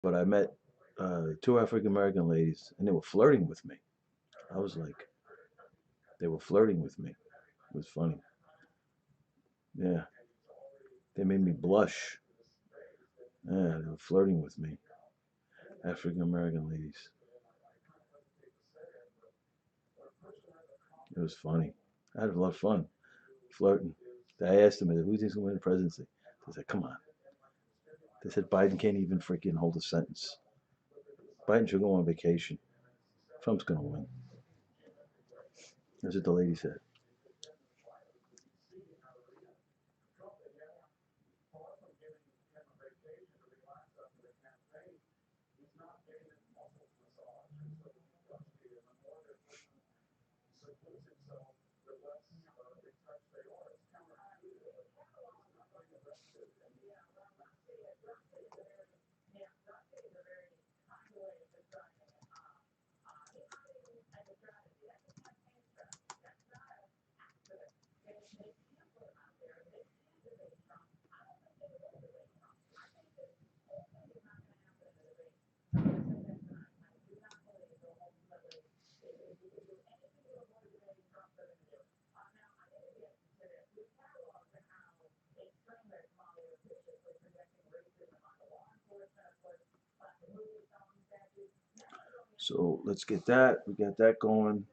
But I met two African American ladies, and they were flirting with me. I was like, they were flirting with me. It was funny. Yeah, they made me blush. Yeah, they were flirting with me. African American ladies. It was funny. I had a lot of fun flirting. I asked them, who do you think's going to win the presidency? They said, come on. They said Biden can't even freaking hold a sentence. Biden should go on vacation. Trump's going to win. That's what the lady said. So let's get that. We got that going.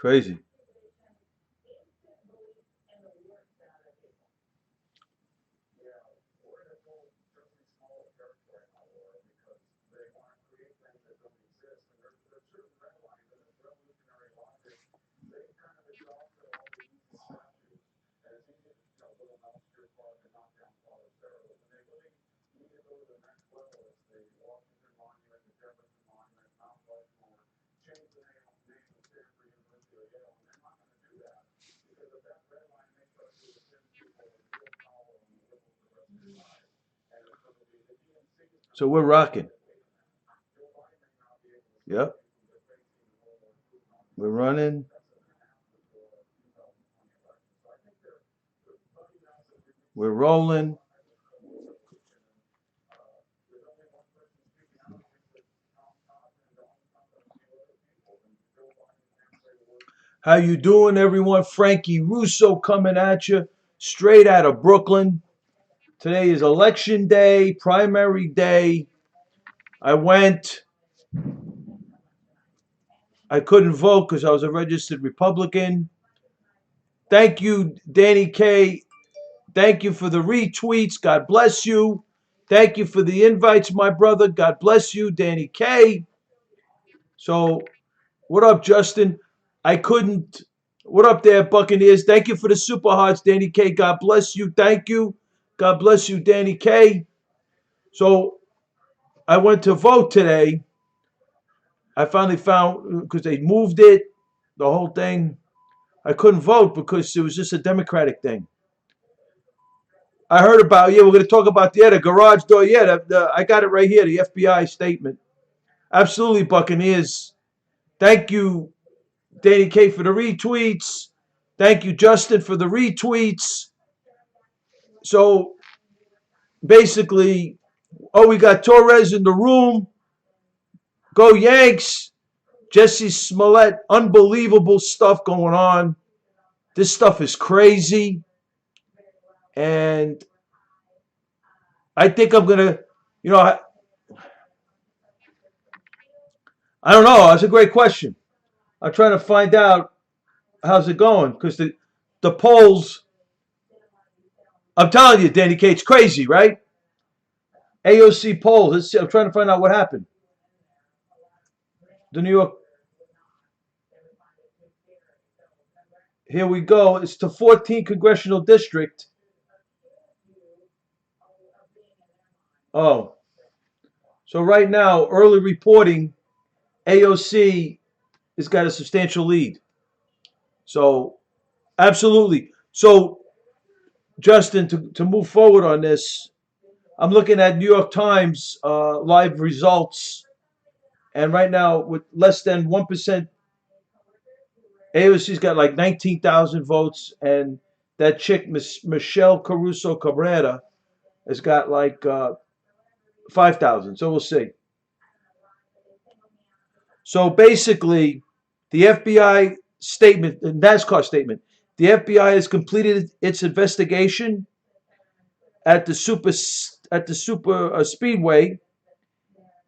Crazy. So we're rocking. Yep. We're running. We're rolling. How you doing, everyone? Frankie Russo coming at you straight out of Brooklyn. Today is election day, primary day. I went I couldn't vote because I was a registered Republican. Thank you, Danny K. Thank you for the retweets. God bless you. Thank you for the invites, my brother. God bless you, Danny K. So, what up, Justin? I couldn't. What up there, Buccaneers? Thank you for the super hearts, Danny K. God bless you. Thank you. God bless you, Danny K. So, I went to vote today. I finally found, because they moved it, the whole thing. I couldn't vote because it was just a Democratic thing. I heard about, yeah, we're going to talk about the garage door. Yeah, I got it right here, the FBI statement. Absolutely, Buccaneers. Thank you, Danny K, for the retweets. Thank you, Justin, for the retweets. So basically, we got Torres in the room. Go Yanks. Jesse Smollett, unbelievable stuff going on. This stuff is crazy. And I think I'm going to, I don't know. That's a great question. I'm trying to find out how's it going because the polls, I'm telling you, Danny K, it's crazy, right? AOC polls. Let's see. I'm trying to find out what happened. The New York. Here we go. It's the 14th congressional district. Oh. So right now, early reporting, AOC has got a substantial lead. So, absolutely. So, Justin, to move forward on this, I'm looking at New York Times live results. And right now, with less than 1%, AOC's got like 19,000 votes. And that chick, Michelle Caruso Cabrera, has got like 5,000. So we'll see. So basically, the FBI statement, the NASCAR statement, the FBI has completed its investigation at the super speedway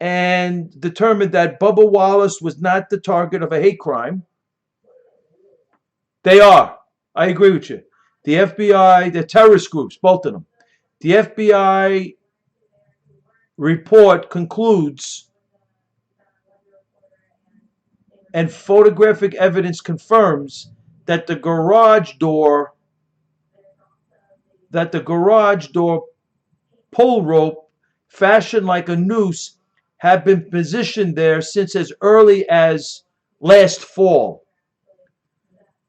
and determined that Bubba Wallace was not the target of a hate crime. They are. I agree with you. The FBI, the terrorist groups, both of them. The FBI report concludes, and photographic evidence confirms that the garage door pull rope fashioned like a noose had been positioned there since as early as last fall.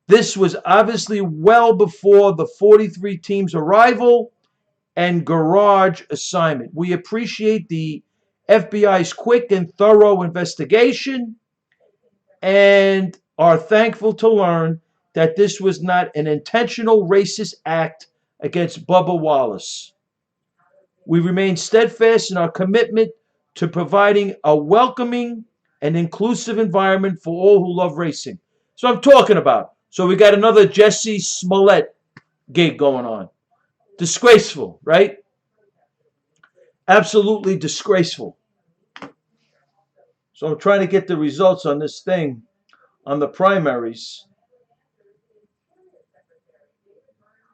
This was obviously well before the 43 team's arrival and garage assignment. We appreciate the FBI's quick and thorough investigation and are thankful to learn that this was not an intentional racist act against Bubba Wallace. We remain steadfast in our commitment to providing a welcoming and inclusive environment for all who love racing. So I'm talking about. So we got another Jesse Smollett gig going on. Disgraceful, right? Absolutely disgraceful. So I'm trying to get the results on this thing, on the primaries.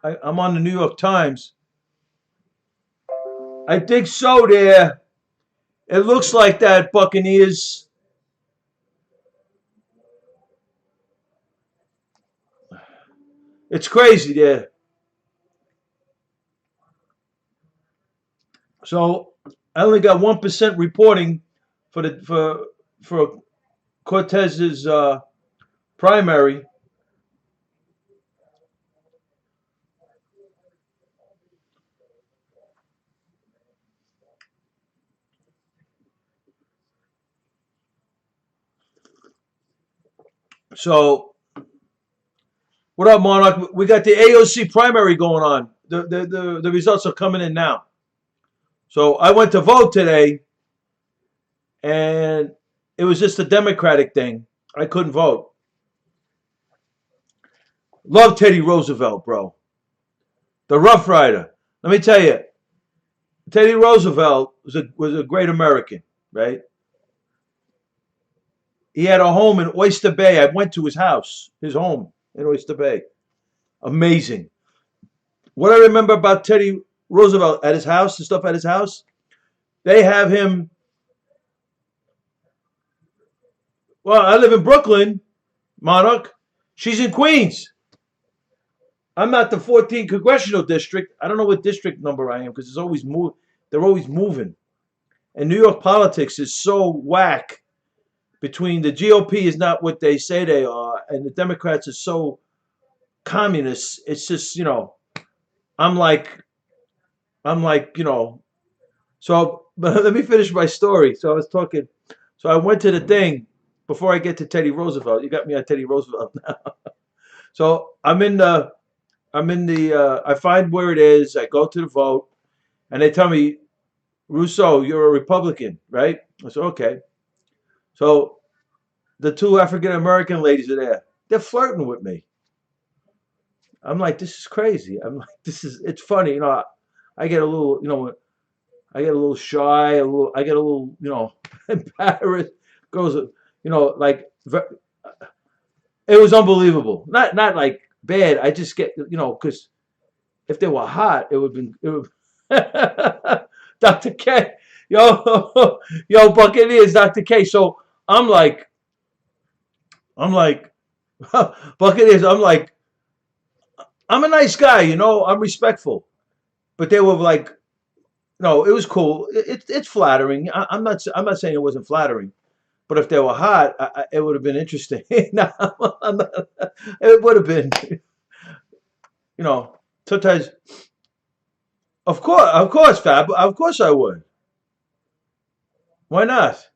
I'm on the New York Times. I think so there. It looks like that, Buccaneers. It's crazy there. So I only got 1% reporting for Cortez's primary. So, what up, Monarch? We got the AOC primary going on. The results are coming in now. So I went to vote today, and it was just a Democratic thing. I couldn't vote. Love Teddy Roosevelt, bro. The Rough Rider. Let me tell you, Teddy Roosevelt was a great American, right? He had a home in Oyster Bay. I went to his house, his home in Oyster Bay. Amazing. What I remember about Teddy Roosevelt at his house, the stuff at his house, they have him. Well, I live in Brooklyn, Monarch. She's in Queens. I'm not the 14th congressional district. I don't know what district number I am because it's always move. They're always moving. And New York politics is so whack. Between the GOP is not what they say they are, and the Democrats are so communist. It's just I'm like I'm like So, but let me finish my story. So I was talking. So I went to the thing before I get to Teddy Roosevelt. You got me on Teddy Roosevelt now. So I find where it is. I go to the vote, and they tell me, Russo, you're a Republican, right? I said, okay. So the two African American ladies are there. They're flirting with me. I'm like, this is crazy. I'm like, it's funny. I get a little, I get a little shy, I get a little, embarrassed. Goes, like, it was unbelievable. Not like bad. I just get, because if they were hot, it would have been, Dr. K, yo, Buccaneers, Dr. K. So I'm like, Buccaneers. I'm a nice guy, I'm respectful. But they were like, no, it was cool. It's flattering. I'm not saying it wasn't flattering. But if they were hot, it would have been interesting. No, it would have been, sometimes, of course, Fab, of course I would. Why not?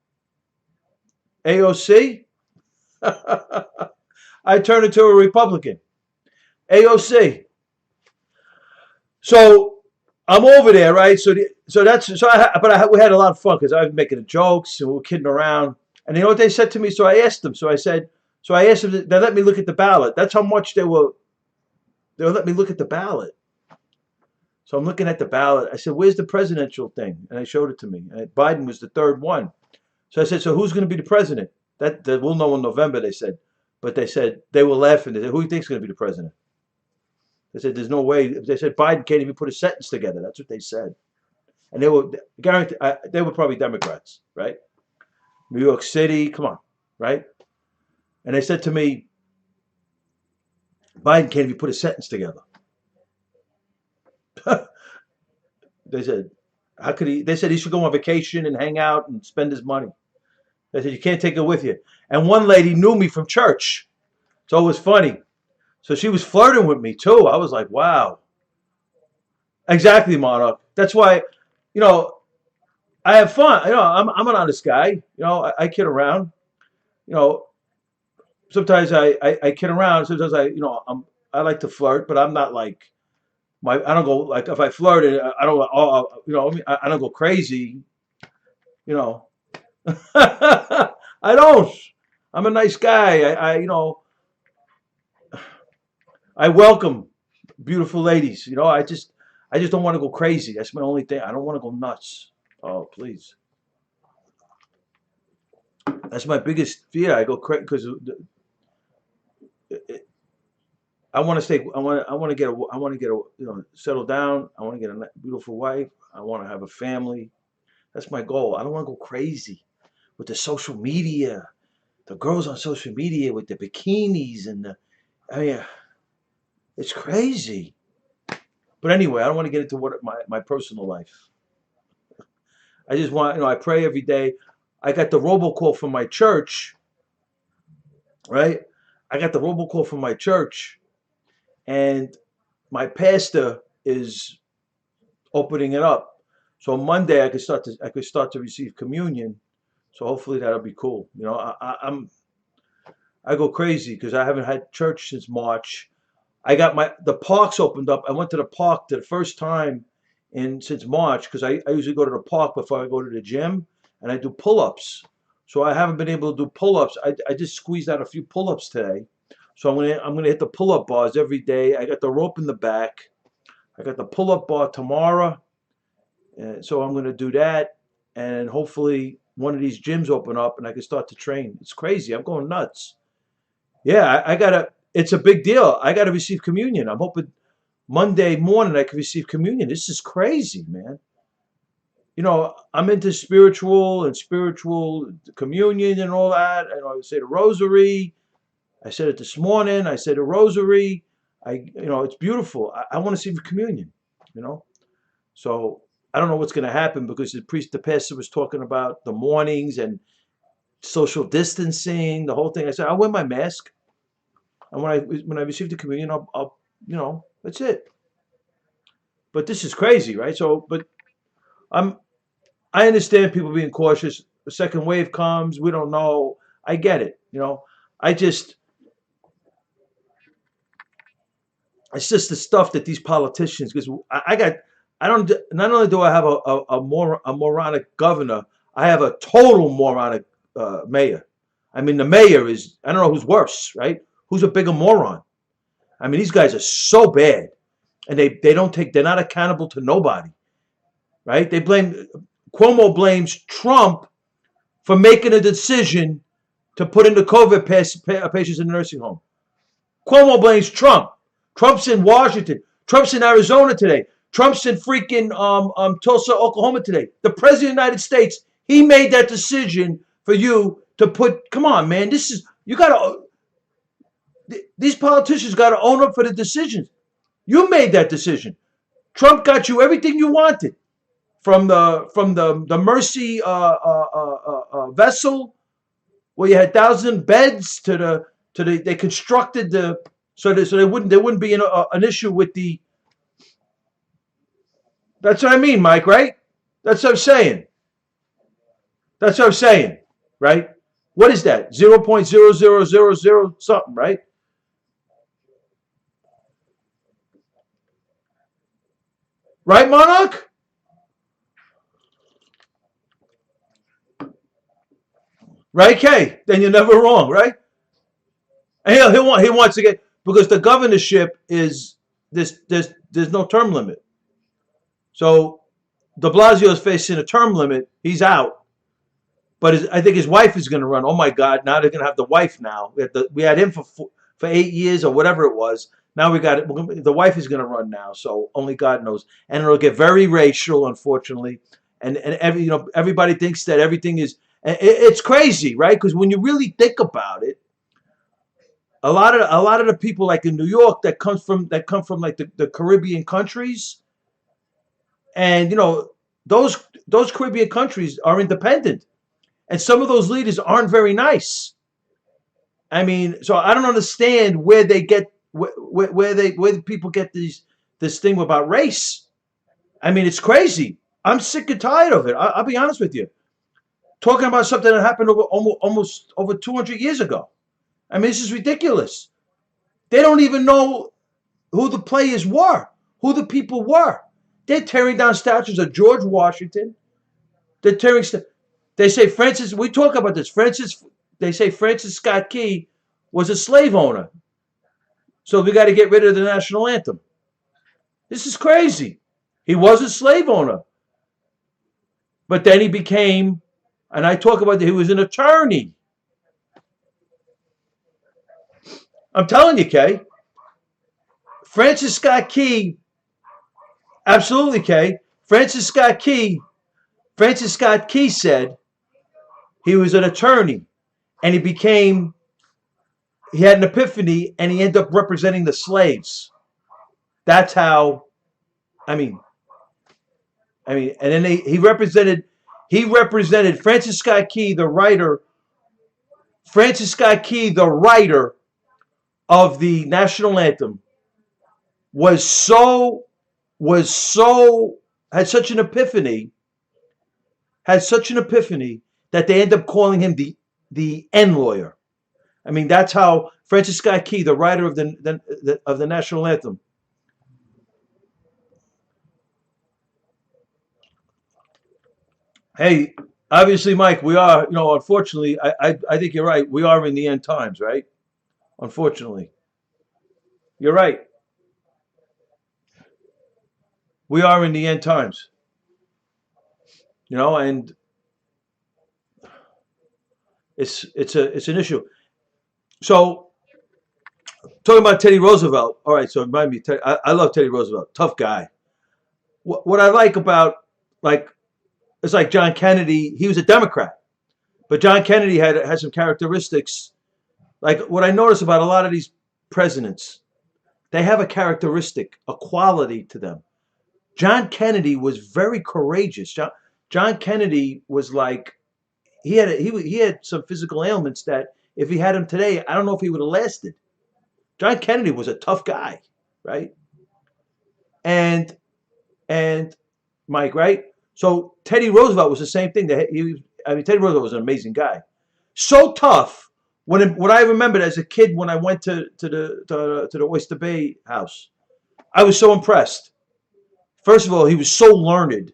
AOC? I turned into a Republican. AOC. So I'm over there, right? We had a lot of fun because I was making jokes and we were kidding around. And you know what they said to me? So I asked them. So I asked them. They let me look at the ballot. That's how much they were. They let me look at the ballot. So I'm looking at the ballot. I said, "Where's the presidential thing?" And they showed it to me. And Biden was the third one. So I said, "So who's going to be the president?" That we'll know in November. They said, but they said they were laughing. They said, "Who do you think is going to be the president?" They said, "There's no way." They said Biden can't even put a sentence together. That's what they said. And they were guaranteed. They were probably Democrats, right? New York City, come on, right? And they said to me, Biden can't even put a sentence together. They said, how could he? They said he should go on vacation and hang out and spend his money. They said, you can't take it with you. And one lady knew me from church. So it was funny. So she was flirting with me too. I was like, wow. Exactly, Monarch. That's why, I have fun. I'm an honest guy. I kid around. You know, Sometimes I kid around. Sometimes I like to flirt, but I'm not like I don't go like if I flirt, I don't. I don't go crazy. You know, I don't. I'm a nice guy. I welcome beautiful ladies. I just don't want to go crazy. That's my only thing. I don't want to go nuts. Oh, please. That's my biggest fear. I go crazy because I want to stay. I want to get. I want to get. Settle down. I want to get a beautiful wife. I want to have a family. That's my goal. I don't want to go crazy with the social media. The girls on social media with the bikinis and the. I mean, it's crazy. But anyway, I don't want to get into my personal life. I just want. I pray every day. I got the robocall from my church. Right. I got the robocall from my church, and my pastor is opening it up. So Monday I could start to receive communion. So hopefully that'll be cool. I go crazy because I haven't had church since March. I got the parks opened up. I went to the park the first time in since March because I usually go to the park before I go to the gym and I do pull-ups. So I haven't been able to do pull-ups. I just squeezed out a few pull-ups today. So I'm gonna hit the pull-up bars every day. I got the rope in the back. I got the pull-up bar tomorrow. So I'm gonna do that, and hopefully one of these gyms open up and I can start to train. It's crazy. I'm going nuts. Yeah, I gotta. It's a big deal. I gotta receive communion. I'm hoping Monday morning I can receive communion. This is crazy, man. I'm into spiritual communion and all that. And I say the rosary. I said it this morning. I said the rosary. It's beautiful. I want to see the communion. You know, so I don't know what's going to happen because the pastor was talking about the mornings and social distancing, the whole thing. I said I'll wear my mask, and when I receive the communion, I'll that's it. But this is crazy, right? So, but I'm I understand people being cautious. The second wave comes, we don't know. I get it. I just it's just the stuff that these politicians because I don't not only do I have a moronic governor, I have a total moronic mayor. I mean the mayor is I don't know who's worse, right? Who's a bigger moron? I mean these guys are so bad and they're not accountable to nobody, right? Cuomo blames Trump for making a decision to put in the COVID patients in the nursing home. Cuomo blames Trump. Trump's in Washington. Trump's in Arizona today. Trump's in freaking Tulsa, Oklahoma today. The president of the United States, he made that decision for you to put. Come on, man. These politicians got to own up for the decisions. You made that decision. Trump got you everything you wanted from the Mercy vessel where you had 1,000 beds to they constructed so there wouldn't be an issue with the. That's what I mean, Mike. Right? That's what I'm saying. That's what I'm saying. Right? What is that? 0.0000 something, right? Right, Monarch? Right, Kay? Then you're never wrong, right? And he wants to get because the governorship is there's no term limit. So De Blasio is facing a term limit. He's out. But I think his wife is going to run. Oh my God! Now they're going to have the wife. Now we had him for 8 years or whatever it was. Now we got it. The wife is going to run now. So only God knows. And it'll get very racial, unfortunately. And everybody thinks that everything is. It's crazy, right? Because when you really think about it, a lot of the people like in New York that come from like the Caribbean countries, and those Caribbean countries are independent. And some of those leaders aren't very nice. I mean, so I don't understand where they get where people get this thing about race. I mean, it's crazy. I'm sick and tired of it. I'll be honest with you. Talking about something that happened almost over 200 years ago. I mean, this is ridiculous. They don't even know who the players were, who the people were. They're tearing down statues of George Washington. They're tearing. They say Francis. We talk about this. They say Francis Scott Key was a slave owner. So we got to get rid of the national anthem. This is crazy. He was a slave owner, but then he became, and I talk about that. He was an attorney. I'm telling you, Kay. Francis Scott Key. Absolutely, Kay. Francis Scott Key said he was an attorney, and he had an epiphany, and he ended up representing the slaves. That's how, and then he represented Francis Scott Key, the writer. Francis Scott Key, the writer of the national anthem, had such an epiphany that they end up calling him the N lawyer. I mean, that's how Francis Scott Key, the writer of the national anthem. Hey, obviously, Mike, we are, unfortunately, I think you're right. We are in the end times, right? Unfortunately, you're right. We are in the end times. And It's an issue. So talking about Teddy Roosevelt. All right, so remind me. I love Teddy Roosevelt. Tough guy. What I like about, like, it's like John Kennedy. He was a Democrat, but John Kennedy had some characteristics. Like what I notice about a lot of these presidents, they have a characteristic, a quality to them. John Kennedy was very courageous. John Kennedy was like, he had some physical ailments that if he had him today, I don't know if he would have lasted. John Kennedy was a tough guy, right? And and Mike, right? So Teddy Roosevelt was the same thing. Teddy Roosevelt was an amazing guy, so tough. When I remembered as a kid when I went to the Oyster Bay house, I was so impressed. First of all, he was so learned.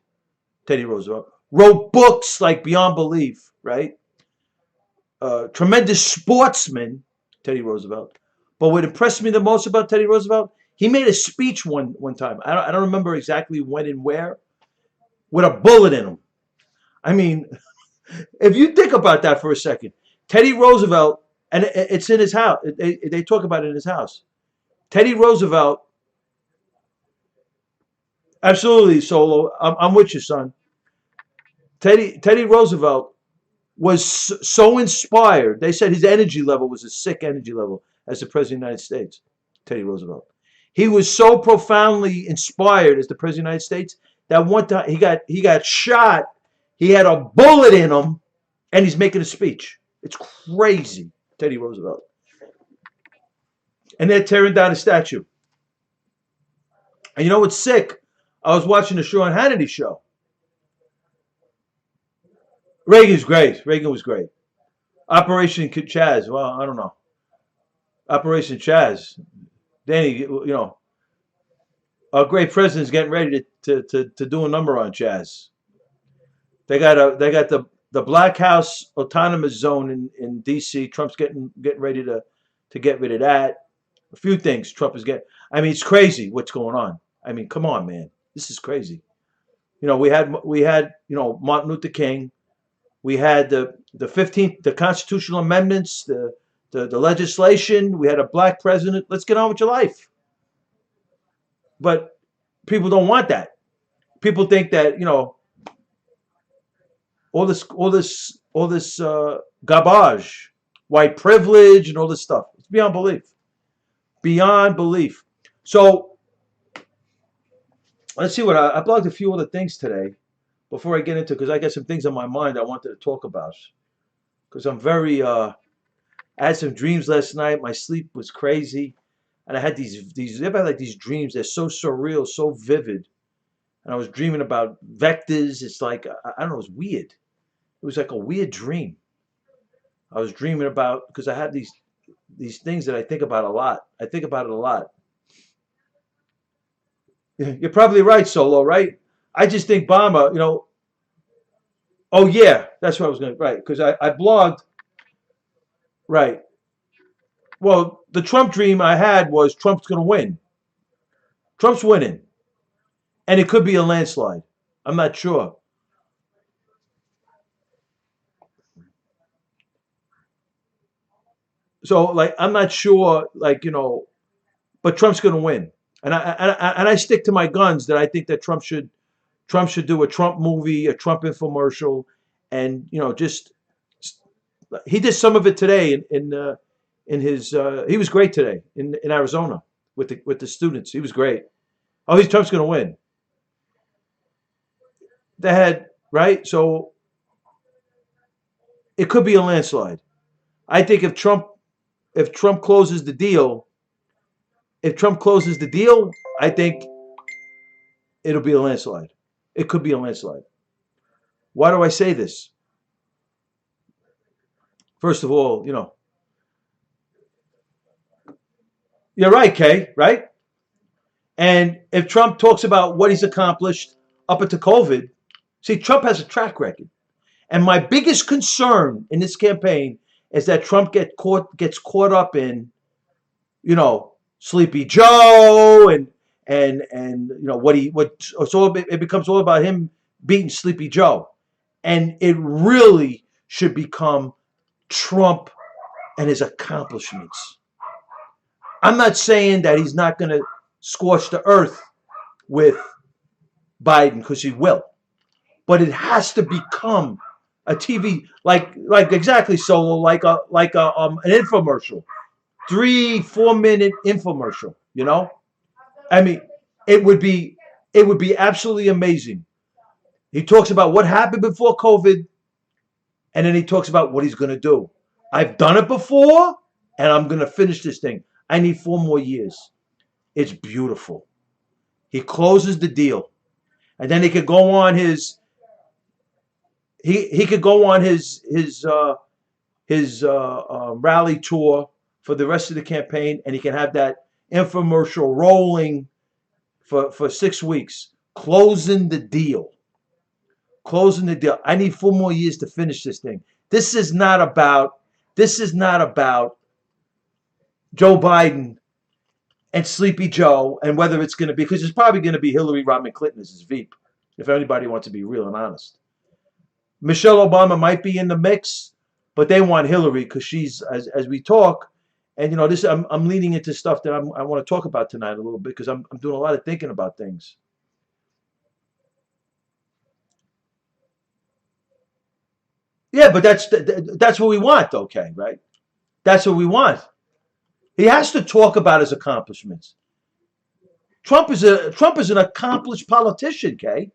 Teddy Roosevelt wrote books like beyond belief, right? Tremendous sportsman, Teddy Roosevelt. But what impressed me the most about Teddy Roosevelt, he made a speech one time. I don't remember exactly when and where, with a bullet in him. I mean, if you think about that for a second, Teddy Roosevelt, and it's in his house. They talk about it in his house. Teddy Roosevelt, absolutely, Solo. I'm with you, son. Teddy Roosevelt was so inspired. They said his energy level was a sick energy level as the president of the United States. Teddy Roosevelt. He was so profoundly inspired as the president of the United States that one time he got shot. He had a bullet in him, and he's making a speech. It's crazy, Teddy Roosevelt. And they're tearing down his statue. And you know what's sick? I was watching the Sean Hannity show. Reagan's great. Reagan was great. Operation Chaz. Well, I don't know. Operation Chaz. Danny, our great president's getting ready to do a number on Chaz. They got the Black House autonomous zone in D.C. Trump's getting ready to get rid of that. A few things Trump is getting. I mean, it's crazy what's going on. I mean, come on, man. This is crazy. We had Martin Luther King. We had the 15th, the constitutional amendments, the legislation. We had a black president. Let's get on with your life. But people don't want that. People think that all this garbage, white privilege, and all this stuff. It's beyond belief. Beyond belief. So let's see what I blogged a few other things today before I get into, because I got some things on my mind I wanted to talk about. Because I'm very I had some dreams last night. My sleep was crazy, and I had these everybody like these dreams. They're so surreal, so vivid. And I was dreaming about vectors. It's like I don't know. It was weird. It was like a weird dream. I was dreaming about, because I had these things that I think about a lot. I think about it a lot. You're probably right, Solo. Right? I just think Obama. Oh yeah, that's what I was going to. Right? Because I blogged. Right. Well, the Trump dream I had was Trump's going to win. Trump's winning, and it could be a landslide. I'm not sure. So, like, I'm not sure, like, but Trump's going to win, and I stick to my guns that I think that Trump should do a Trump movie, a Trump infomercial, and just he did some of it today in his he was great today in Arizona with the students. He was great. Oh, Trump's going to win. They had right, so it could be a landslide. I think if Trump closes the deal, I think it'll be a landslide. It could be a landslide. Why do I say this? First of all, you're right, Kay, right? And if Trump talks about what he's accomplished up until COVID, see, Trump has a track record. And my biggest concern in this campaign is that Trump gets caught up in, Sleepy Joe and it becomes all about him beating Sleepy Joe. And it really should become Trump and his accomplishments. I'm not saying that he's not going to scorch the earth with Biden, because he will, but it has to become a TV, like exactly Solo, like an infomercial, 3-4 minute infomercial. I mean, it would be absolutely amazing. He talks about what happened before COVID, and then he talks about what he's going to do. I've done it before, and I'm going to finish this thing. I need 4 more years. It's beautiful. He closes the deal, and then he could go on his he could go on his rally tour for the rest of the campaign, and he can have that infomercial rolling for 6 weeks, closing the deal. Closing the deal. I need 4 more years to finish this thing. This is not about Joe Biden and Sleepy Joe and whether it's going to be, because it's probably going to be Hillary Rodham Clinton as his Veep, if anybody wants to be real and honest. Michelle Obama might be in the mix, but they want Hillary because she's, as we talk, and this I'm leaning into stuff that I want to talk about tonight a little bit, because I'm doing a lot of thinking about things. Yeah, but that's what we want, okay, right? That's what we want. He has to talk about his accomplishments. Trump is an accomplished politician, Kay.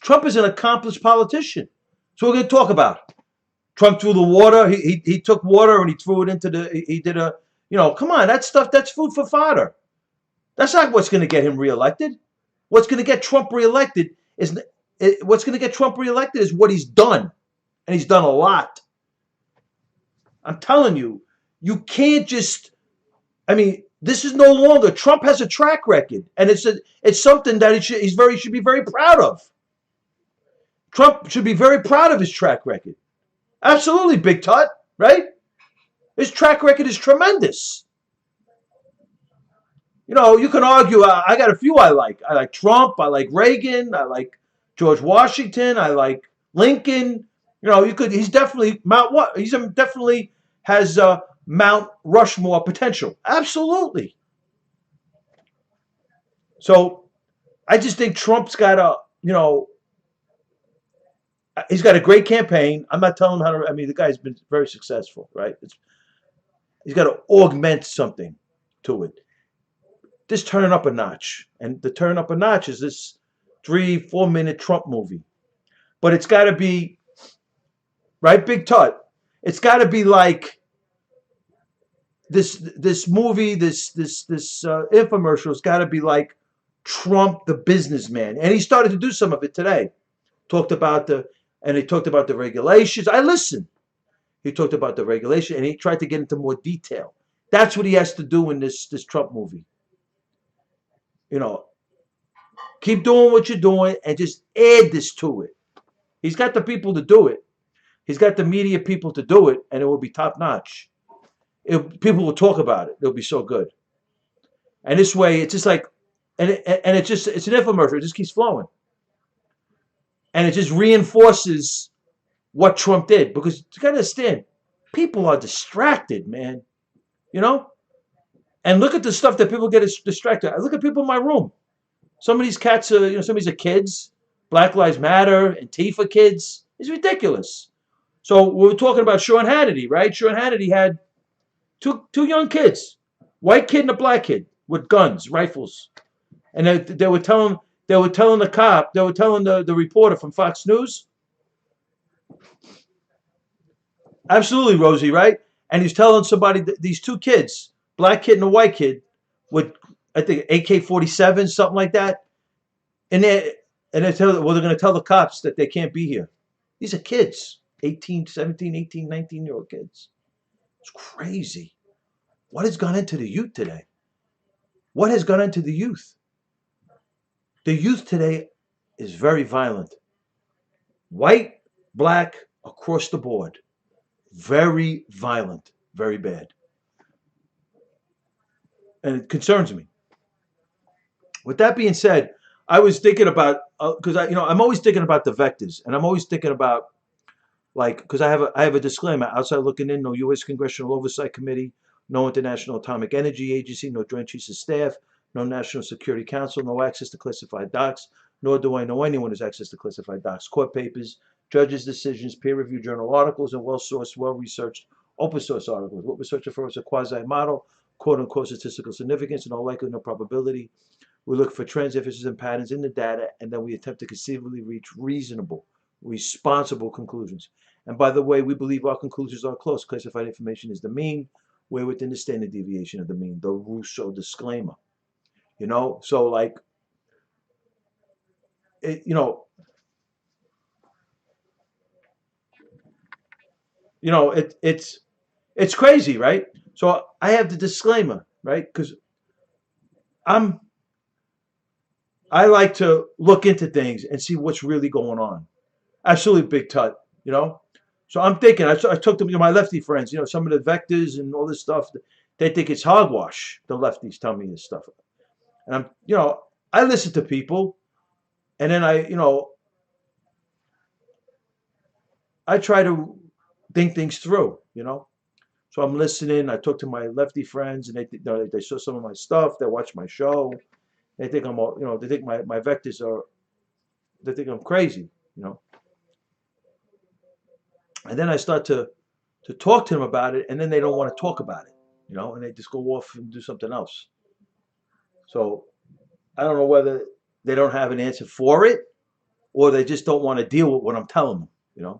Trump is an accomplished politician. So we're going to talk about. Trump threw the water. He took water and he threw it into he did a, come on, that stuff, that's food for fodder. That's not what's going to get him reelected. What's going to get Trump reelected is what he's done. And he's done a lot. I'm telling you, you can't just, this is no longer, Trump has a track record, and it's something that he should be very proud of. Trump should be very proud of his track record. Absolutely, Big Tut, right? His track record is tremendous. You can argue, I got a few I like. I like Trump, I like Reagan, I like George Washington, I like Lincoln. He's definitely definitely has Mount Rushmore potential. Absolutely. So I just think Trump's got he's got a great campaign. I'm not telling him how to, the guy's been very successful, right? He's got to augment something to it. Just turn it up a notch. And the turn up a notch is this 3-4 minute Trump movie. But it's got to be, right, Big Tut? It's got to be like this movie, this infomercial has got to be like Trump the businessman. And he started to do some of it today. He talked about the regulations. I listened. He talked about the regulation, and he tried to get into more detail. That's what he has to do in this Trump movie. Keep doing what you're doing and just add this to it. He's got the people to do it. He's got the media people to do it, and it will be top notch. People will talk about it. It'll be so good. And this way, it's just like, it's an infomercial. It just keeps flowing. And it just reinforces what Trump did. Because you got to understand, people are distracted, man. And look at the stuff that people get distracted. I look at people in my room. Some of these cats are, some of these are kids. Black Lives Matter, Antifa kids. It's ridiculous. So we were talking about Sean Hannity, right? Sean Hannity had two young kids, white kid and a black kid with guns, rifles, and they were telling the cop, they were telling the reporter from Fox News. Absolutely, Rosie, right? And he's telling somebody these two kids, black kid and a white kid, with I think AK-47, something like that, and they're going to tell the cops that they can't be here. These are kids. 17, 18, 19-year-old kids. It's crazy. What has gone into the youth today? What has gone into the youth? The youth today is very violent. White, black, across the board. Very violent. Very bad. And it concerns me. With that being said, I was thinking about, because I'm always thinking about the vectors, and I'm always thinking about Like, because I have a disclaimer: outside looking in, no U.S. Congressional Oversight Committee, no International Atomic Energy Agency, no Joint Chiefs of Staff, no National Security Council, no access to classified docs, nor do I know anyone who's access to classified docs, court papers, judges' decisions, peer-reviewed journal articles, and well-sourced, well-researched open source articles. What we're searching for is a quasi-model, quote-unquote statistical significance, and all likelihood, no probability. We look for trends, differences, and patterns in the data, and then we attempt to conceivably reach reasonable, responsible conclusions. And by the way, we believe our conclusions are close. Classified information is the mean. We're within the standard deviation of the mean. The Russo disclaimer. So like, it, you know, it's crazy, right? So I have the disclaimer, right? Because I'm I like to look into things and see what's really going on. Absolutely, big tut, you know. So I'm thinking. I talked to my lefty friends. Some of the vectors and all this stuff. They think it's hogwash. The lefties tell me this stuff, and I listen to people, and then I try to think things through. So I'm listening. I talk to my lefty friends, and they saw some of my stuff. They watch my show. They think they think my vectors are. They think I'm crazy. You know. And then I start to talk to them about it, and then they don't want to talk about it, and they just go off and do something else. So I don't know whether they don't have an answer for it, or they just don't want to deal with what I'm telling them.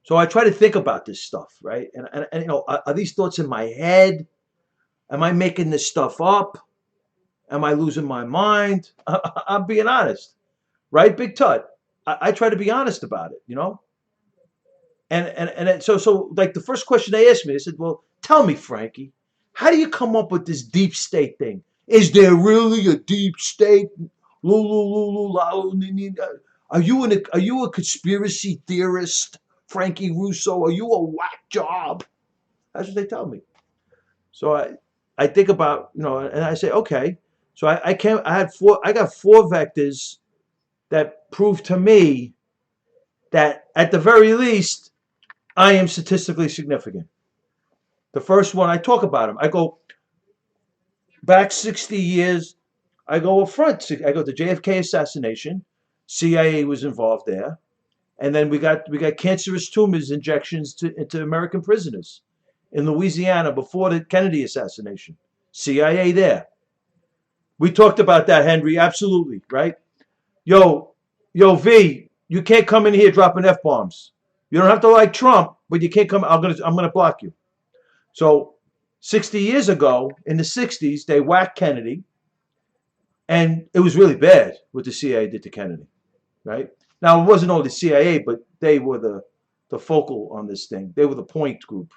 So I try to think about this stuff, right? And are these thoughts in my head? Am I making this stuff up? Am I losing my mind? I'm being honest, right, Big Tut? I try to be honest about it. So like the first question they asked me, they said, "Well, tell me, Frankie, how do you come up with this deep state thing? Is there really a deep state? Are you a conspiracy theorist, Frankie Russo? Are you a whack job?" That's what they tell me. So I think about, and I say, okay. So I got four vectors that prove to me that at the very least I am statistically significant. The first one, I talk about him. I go back 60 years. I go up front. I go to JFK assassination. CIA was involved there, and then we got cancerous tumors injections into American prisoners in Louisiana before the Kennedy assassination. CIA there. We talked about that, Henry. Absolutely, right? Yo, V, you can't come in here dropping f bombs. You don't have to like Trump, but you can't come. I'm gonna block you. So 60 years ago, in the 60s, they whacked Kennedy, and it was really bad what the CIA did to Kennedy, right? Now, it wasn't only the CIA, but they were the focal on this thing. They were the point group.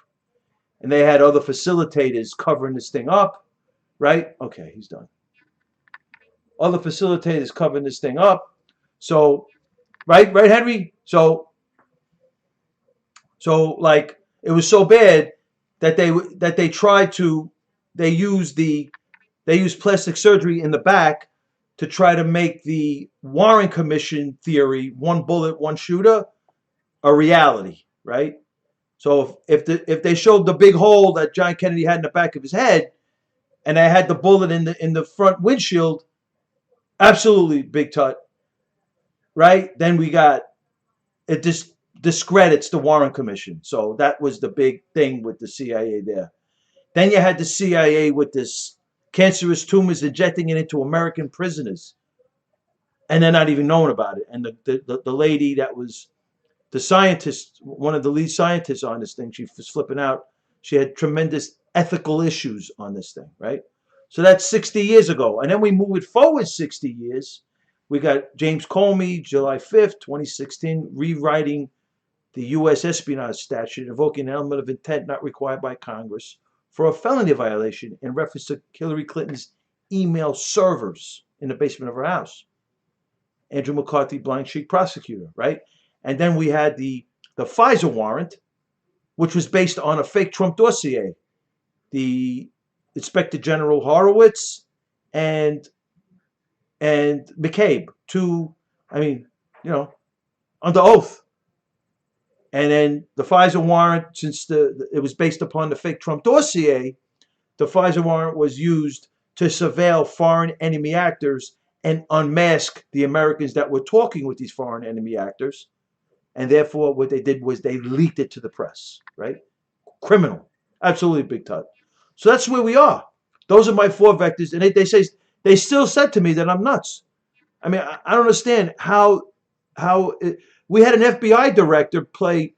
And they had other facilitators covering this thing up, right? Okay, he's done. Other facilitators covering this thing up. So, right, Henry? So like, it was so bad that they tried to they used plastic surgery in the back to try to make the Warren Commission theory, one bullet, one shooter, a reality, right? So if they showed the big hole that John Kennedy had in the back of his head, and they had the bullet in the front windshield, absolutely, Big Tut, right? Then we got it. Just discredits the Warren Commission. So that was the big thing with the CIA there. Then you had the CIA with this cancerous tumors injecting it into American prisoners, and they're not even knowing about it. And the lady that was the scientist, one of the lead scientists on this thing, she was flipping out. She had tremendous ethical issues on this thing, right? So that's 60 years ago. And then we move it forward 60 years. We got James Comey, July 5th, 2016, rewriting the U.S. espionage statute, invoking an element of intent not required by Congress for a felony violation in reference to Hillary Clinton's email servers in the basement of her house. Andrew McCarthy, blank sheet prosecutor, right? And then we had the Pfizer warrant, which was based on a fake Trump dossier. The Inspector General Horowitz and McCabe, under oath. And then the FISA warrant, since it was based upon the fake Trump dossier, the FISA warrant was used to surveil foreign enemy actors and unmask the Americans that were talking with these foreign enemy actors. And therefore, what they did was they leaked it to the press, right? Criminal. Absolutely big time. So that's where we are. Those are my four vectors. And they still said to me that I'm nuts. I mean, I don't understand how we had an FBI director play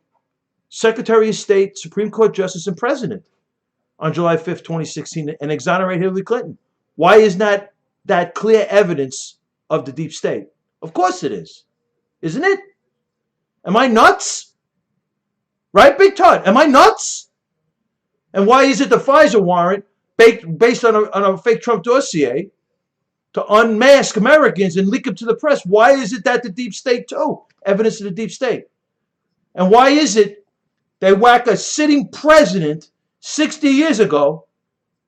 Secretary of State, Supreme Court Justice, and President on July 5th, 2016, and exonerate Hillary Clinton. Why is not that clear evidence of the deep state? Of course it is. Isn't it? Am I nuts? Right, Big Todd? Am I nuts? And why is it the FISA warrant based on a fake Trump dossier to unmask Americans and leak them to the press? Why is it that the deep state too? Evidence of the deep state. And why is it they whack a sitting president 60 years ago?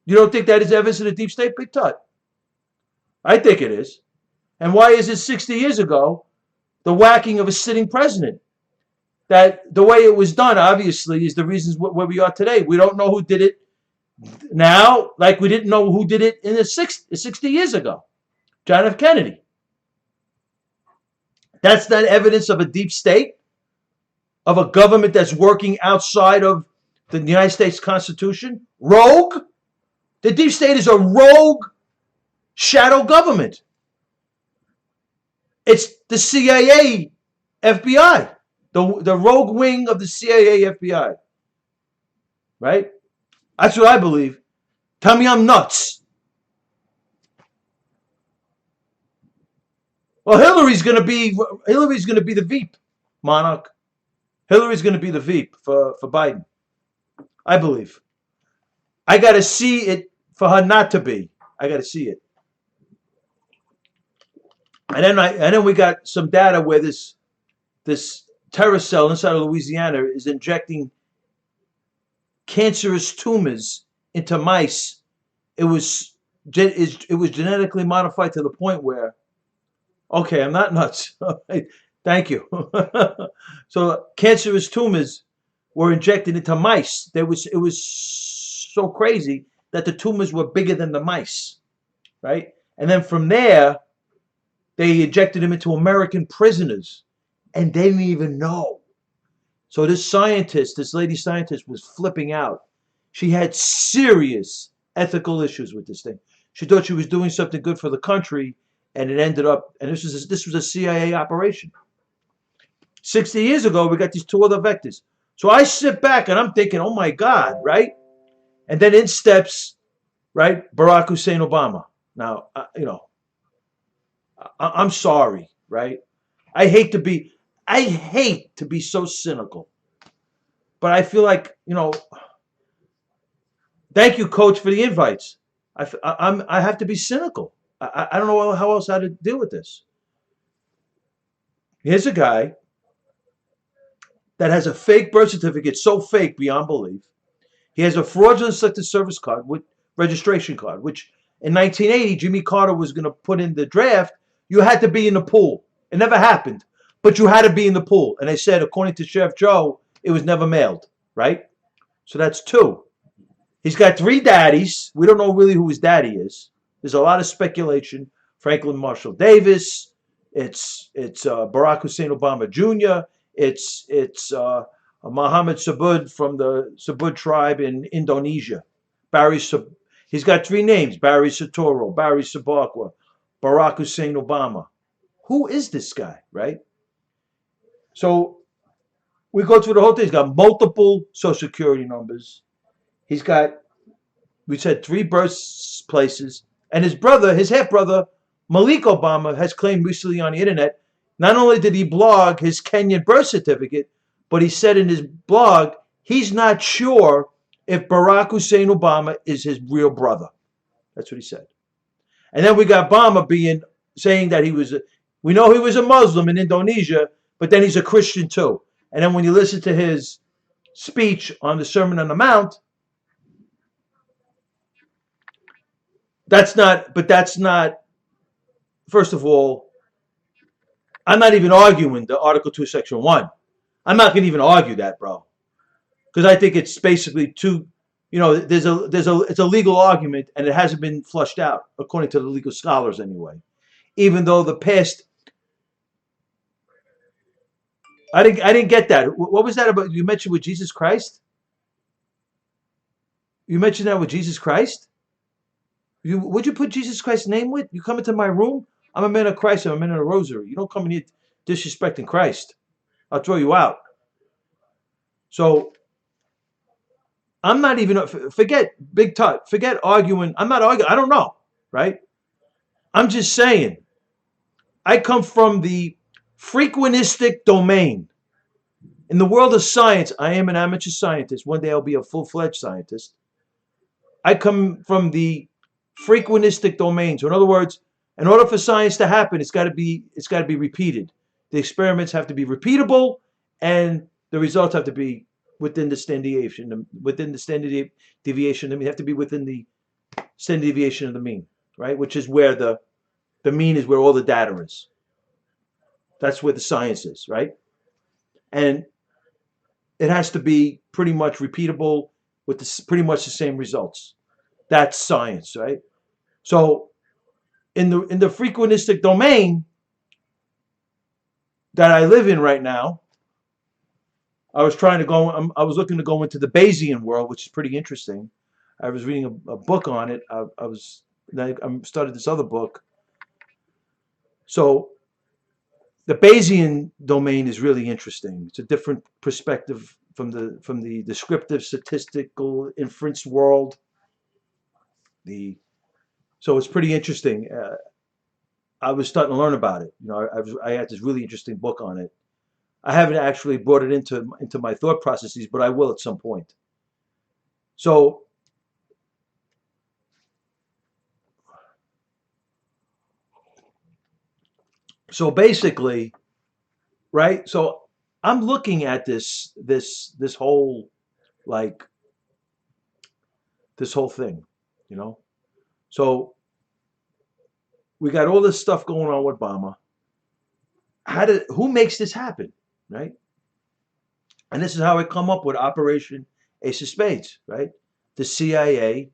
You don't think that is evidence of the deep state, Big Todd? I think it is. And why is it 60 years ago the whacking of a sitting president? That the way it was done, obviously, is the reasons where we are today. We don't know who did it now, like we didn't know who did it in the 60 years ago. John F. Kennedy. That's not evidence of a deep state, of a government that's working outside of the United States Constitution. Rogue. The deep state is a rogue shadow government. It's the CIA, FBI. The rogue wing of the CIA, FBI. Right? That's what I believe. Tell me I'm nuts. Well, Hillary's going to be the Veep, Monarch. Hillary's going to be the Veep for Biden. I believe. I got to see it for her not to be. I got to see it. And then we got some data where this terror cell inside of Louisiana is injecting cancerous tumors into mice. It was genetically modified to the point where, okay, I'm not nuts. Thank you. So cancerous tumors were injected into mice. It was so crazy that the tumors were bigger than the mice, right? And then from there, they injected them into American prisoners, and they didn't even know. So this lady scientist, was flipping out. She had serious ethical issues with this thing. She thought she was doing something good for the country, and it ended up, and this was a CIA operation. 60 years ago, we got these two other vectors. So I sit back and I'm thinking, oh my God, right? And then in steps, right, Barack Hussein Obama. Now, I'm sorry, right? I hate to be so cynical, but I feel like, thank you, Coach, for the invites. I have to be cynical. I don't know how else to deal with this. Here's a guy that has a fake birth certificate, so fake beyond belief. He has a fraudulent selected service card with registration card, which in 1980, Jimmy Carter was going to put in the draft. You had to be in the pool. It never happened, but you had to be in the pool. And they said, according to Chef Joe, it was never mailed, right? So that's two. He's got three daddies. We don't know really who his daddy is. There's a lot of speculation. Franklin Marshall Davis. It's Barack Hussein Obama Jr. It's Muhammad Subud from the Subud tribe in Indonesia. He's got three names: Barry Soetoro, Barry Sabakwa, Barack Hussein Obama. Who is this guy, right? So we go through the whole thing. He's got multiple social security numbers. He's got, we said, 3 birthplaces. And his half-brother, Malik Obama, has claimed recently on the internet, not only did he blog his Kenyan birth certificate, but he said in his blog he's not sure if Barack Hussein Obama is his real brother. That's what he said. And then we got Obama saying that we know he was a Muslim in Indonesia, but then he's a Christian too. And then when you listen to his speech on the Sermon on the Mount, that's not, first of all, I'm not even arguing the Article 2, Section 1. I'm not going to even argue that, bro, because I think it's basically too. It's a legal argument, and it hasn't been flushed out according to the legal scholars anyway. Even though the past, I didn't get that. What was that about? You mentioned with Jesus Christ. You mentioned that with Jesus Christ. Would you put Jesus Christ's name with? You come into my room. I'm a man of Christ. I'm a man of the rosary. You don't come in here disrespecting Christ. I'll throw you out. So I'm not even forget Big Tut. Forget arguing. I'm not arguing. I don't know, right? I'm just saying. I come from the frequentistic domain. In the world of science, I am an amateur scientist. One day I'll be a full-fledged scientist. I come from the frequentistic domain. So in other words, in order for science to happen, it's got to be repeated. The experiments have to be repeatable, and the results have to be within the standard deviation. Within the standard deviation, they have to be within the standard deviation of the mean, right? Which is where the mean is, where all the data is. That's where the science is, right? And it has to be pretty much repeatable with pretty much the same results. That's science, right? So in the frequentistic domain that I live in right now, I was looking to go into the Bayesian world, which is pretty interesting. I was reading a book on it. I started this other book. So the Bayesian domain is really interesting. It's a different perspective from the descriptive statistical inference world. So it's pretty interesting. I was starting to learn about it. I had this really interesting book on it. I haven't actually brought it into my thought processes, but I will at some point. So basically, right? So I'm looking at this whole like this whole thing, you know. So we got all this stuff going on with Obama. Who makes this happen, right? And this is how I come up with Operation Ace of Spades, right? The CIA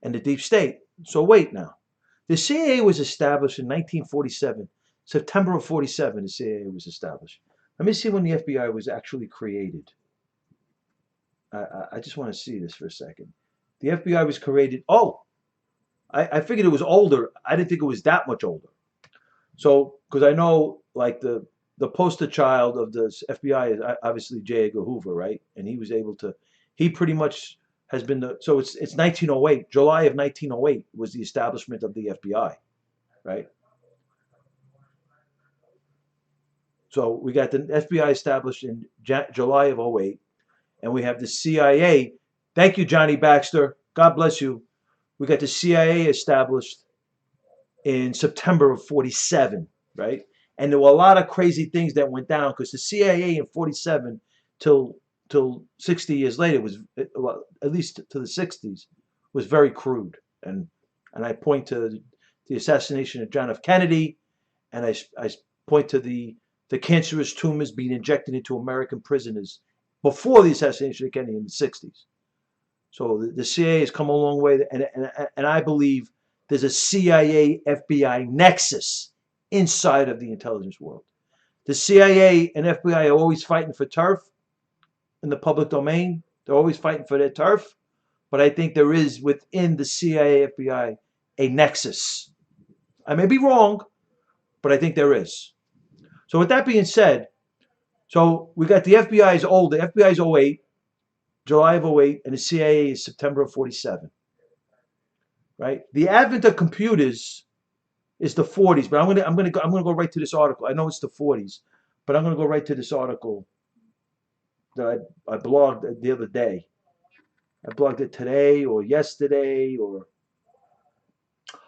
and the deep state. So wait now. The CIA was established in 1947. September of 47, the CIA was established. Let me see when the FBI was actually created. I just want to see this for a second. The FBI was created. Oh, I figured it was older. I didn't think it was that much older. So, because I know, like the poster child of the FBI is obviously J. Edgar Hoover, right? And he was able to. He pretty much has been the. So it's 1908. July of 1908 was the establishment of the FBI, right? So we got the FBI established in July of 08, and we have the CIA. Thank you, Johnny Baxter. God bless you. We got the CIA established in September of 47, right? And there were a lot of crazy things that went down because the CIA in 47 till 60 years later was, well, at least to the 60s, was very crude. And I point to the assassination of John F. Kennedy, and I point to the cancerous tumors being injected into American prisoners before the assassination of Kennedy in the 60s. So the CIA has come a long way, and I believe there's a CIA FBI nexus inside of the intelligence world. The CIA and FBI are always fighting for turf in the public domain. They're always fighting for their turf. But I think there is within the CIA FBI a nexus. I may be wrong, but I think there is. So with that being said, so we got the FBI is old. The FBI is 08, July of 08, and the CIA is September of 47. Right? The advent of computers is the 40s, but I'm gonna go right to this article. I know it's the 40s, but I'm gonna go right to this article that I blogged the other day. I blogged it today or yesterday or.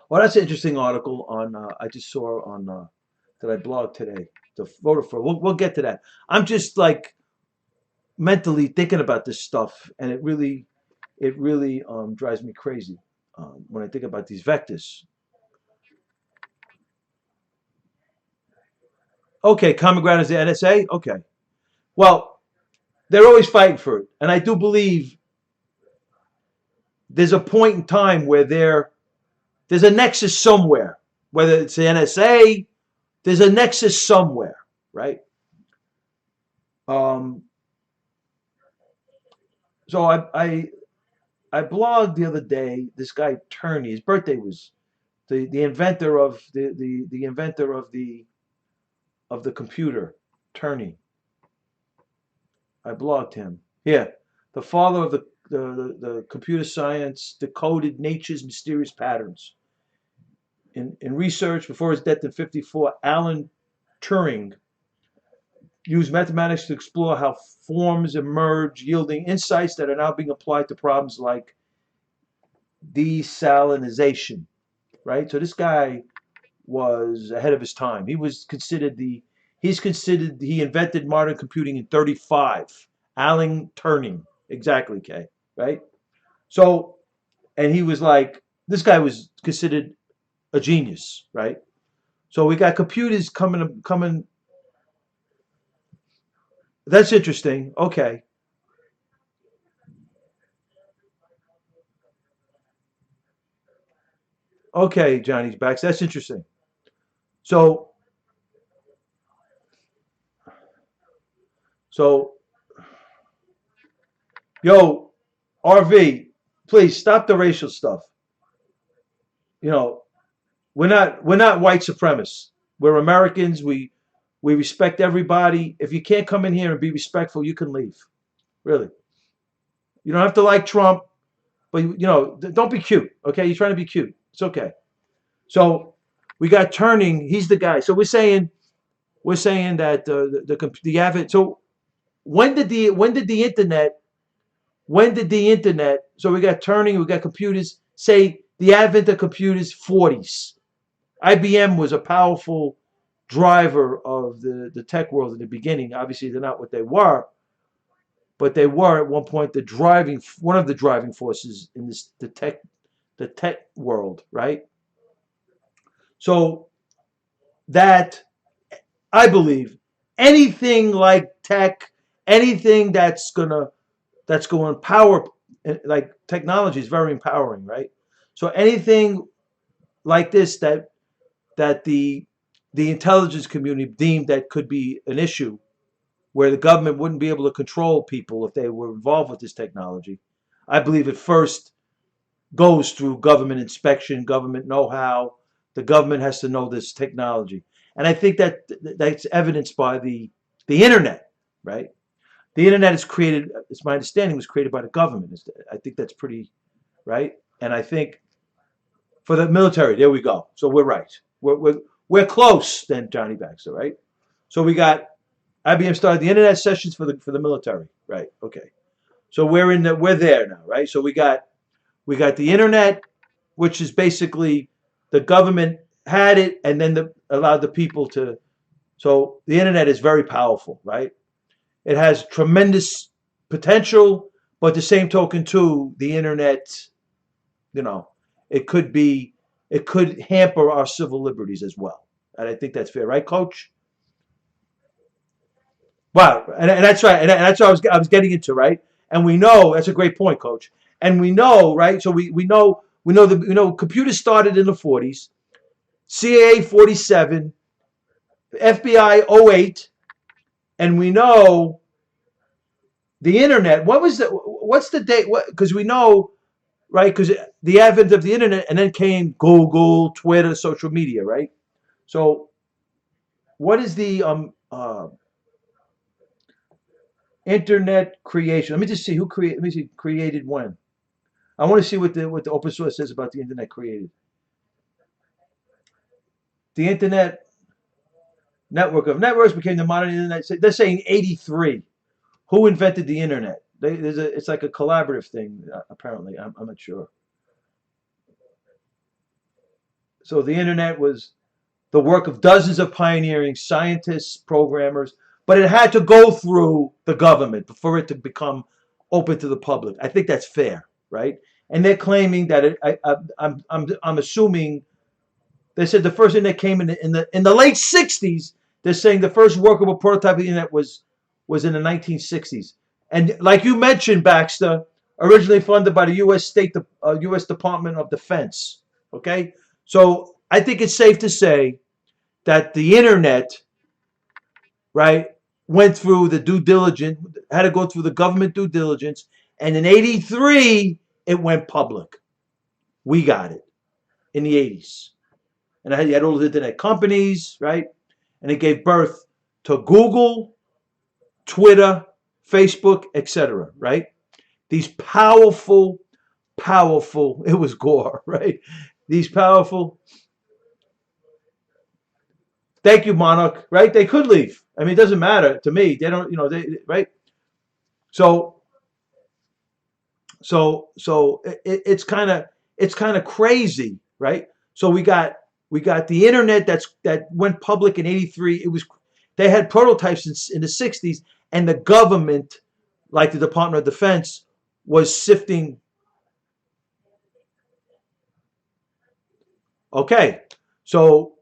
Well, that's an interesting article on. I just saw on that I blogged today. The photo for. We'll get to that. I'm just like mentally thinking about this stuff, and it really drives me crazy when I think about these vectors. Okay, common ground is the NSA. Okay, Well, they're always fighting for it, and I do believe there's a point in time where there's a nexus somewhere, whether it's the NSA, there's a nexus somewhere, right? Um, so I blogged the other day. This guy Turney, his birthday was the inventor of the inventor of the computer, Turney. I blogged him. Yeah, the father of the computer science decoded nature's mysterious patterns. In research before his death in '54, Alan Turing used mathematics to explore how forms emerge, yielding insights that are now being applied to problems like desalinization. Right. So this guy was ahead of his time. He invented modern computing in '35. Alan Turing, exactly, Kay. Right. So, and he was like, this guy was considered a genius, right? So we got computers coming. That's interesting. Okay. Okay, Johnny's back. That's interesting. So, so, yo, RV, please stop the racial stuff. You know, we're not white supremacists. We're Americans. We respect everybody. If you can't come in here and be respectful, you can leave. Really, you don't have to like Trump, but don't be cute. Okay, you're trying to be cute. It's okay. So we got Turning. He's the guy. So we're saying that the advent. So when did the internet? So we got Turning. We got computers. Say the advent of computers, 40s. IBM was a powerful driver of the tech world in the beginning. Obviously, they're not what they were, but they were at one point one of the driving forces in the tech world, right? So that I believe anything like tech, anything that's going to empower, like technology is very empowering, right? So anything like this that the intelligence community deemed that could be an issue where the government wouldn't be able to control people if they were involved with this technology. I believe it first goes through government inspection, government know-how. The government has to know this technology, and I think that's evidenced by the internet, right? The internet is created. It's my understanding was created by the government. I think that's pretty right, and I think for the military, there we go. So we're right. We're close then, Johnny Baxter, right? So we got IBM started the internet sessions for the military, right? Okay. So we're there now, right? So we got the internet, which is basically the government had it and then allowed the people to. So the internet is very powerful, right? It has tremendous potential, but the same token too, the internet, you know, it could hamper our civil liberties as well, and I think that's fair, right, Coach? Wow, and that's right, and that's what I was getting into, right? And we know that's a great point, Coach. And we know, right? So we know computers started in the '40s, CIA '47, FBI '08, and we know the internet. What's the date? Because we know, right? Because the advent of the internet, and then came Google, Twitter, social media, right? So what is the internet creation? Let me just see who created. Let me see created when. I want to see what the open source says about the internet created. The internet network of networks became the modern internet. They're saying '83. Who invented the internet? It's like a collaborative thing. Apparently, I'm not sure. So the internet was the work of dozens of pioneering scientists, programmers, but it had to go through the government for it to become open to the public. I think that's fair, right? And they're claiming that I'm assuming they said the first internet came in the late '60s. They're saying the first workable prototype of the internet was was in the 1960s. And like you mentioned, Baxter, originally funded by the U.S. Department of Defense. Okay, so I think it's safe to say that the internet, right, went through the due diligence, had to go through the government due diligence, and in '83 it went public. We got it in the '80s, and you had all the internet companies, right, and it gave birth to Google, Twitter, Facebook, etc. Right? These powerful, powerful. It was Gore, right? These powerful. Thank you, Monarch. Right? They could leave. I mean, it doesn't matter to me. They don't. Right? So, it's kind of crazy, right? So we got the internet that went public in '83. They had prototypes in the '60s, and the government, like the Department of Defense, was sifting. Okay, so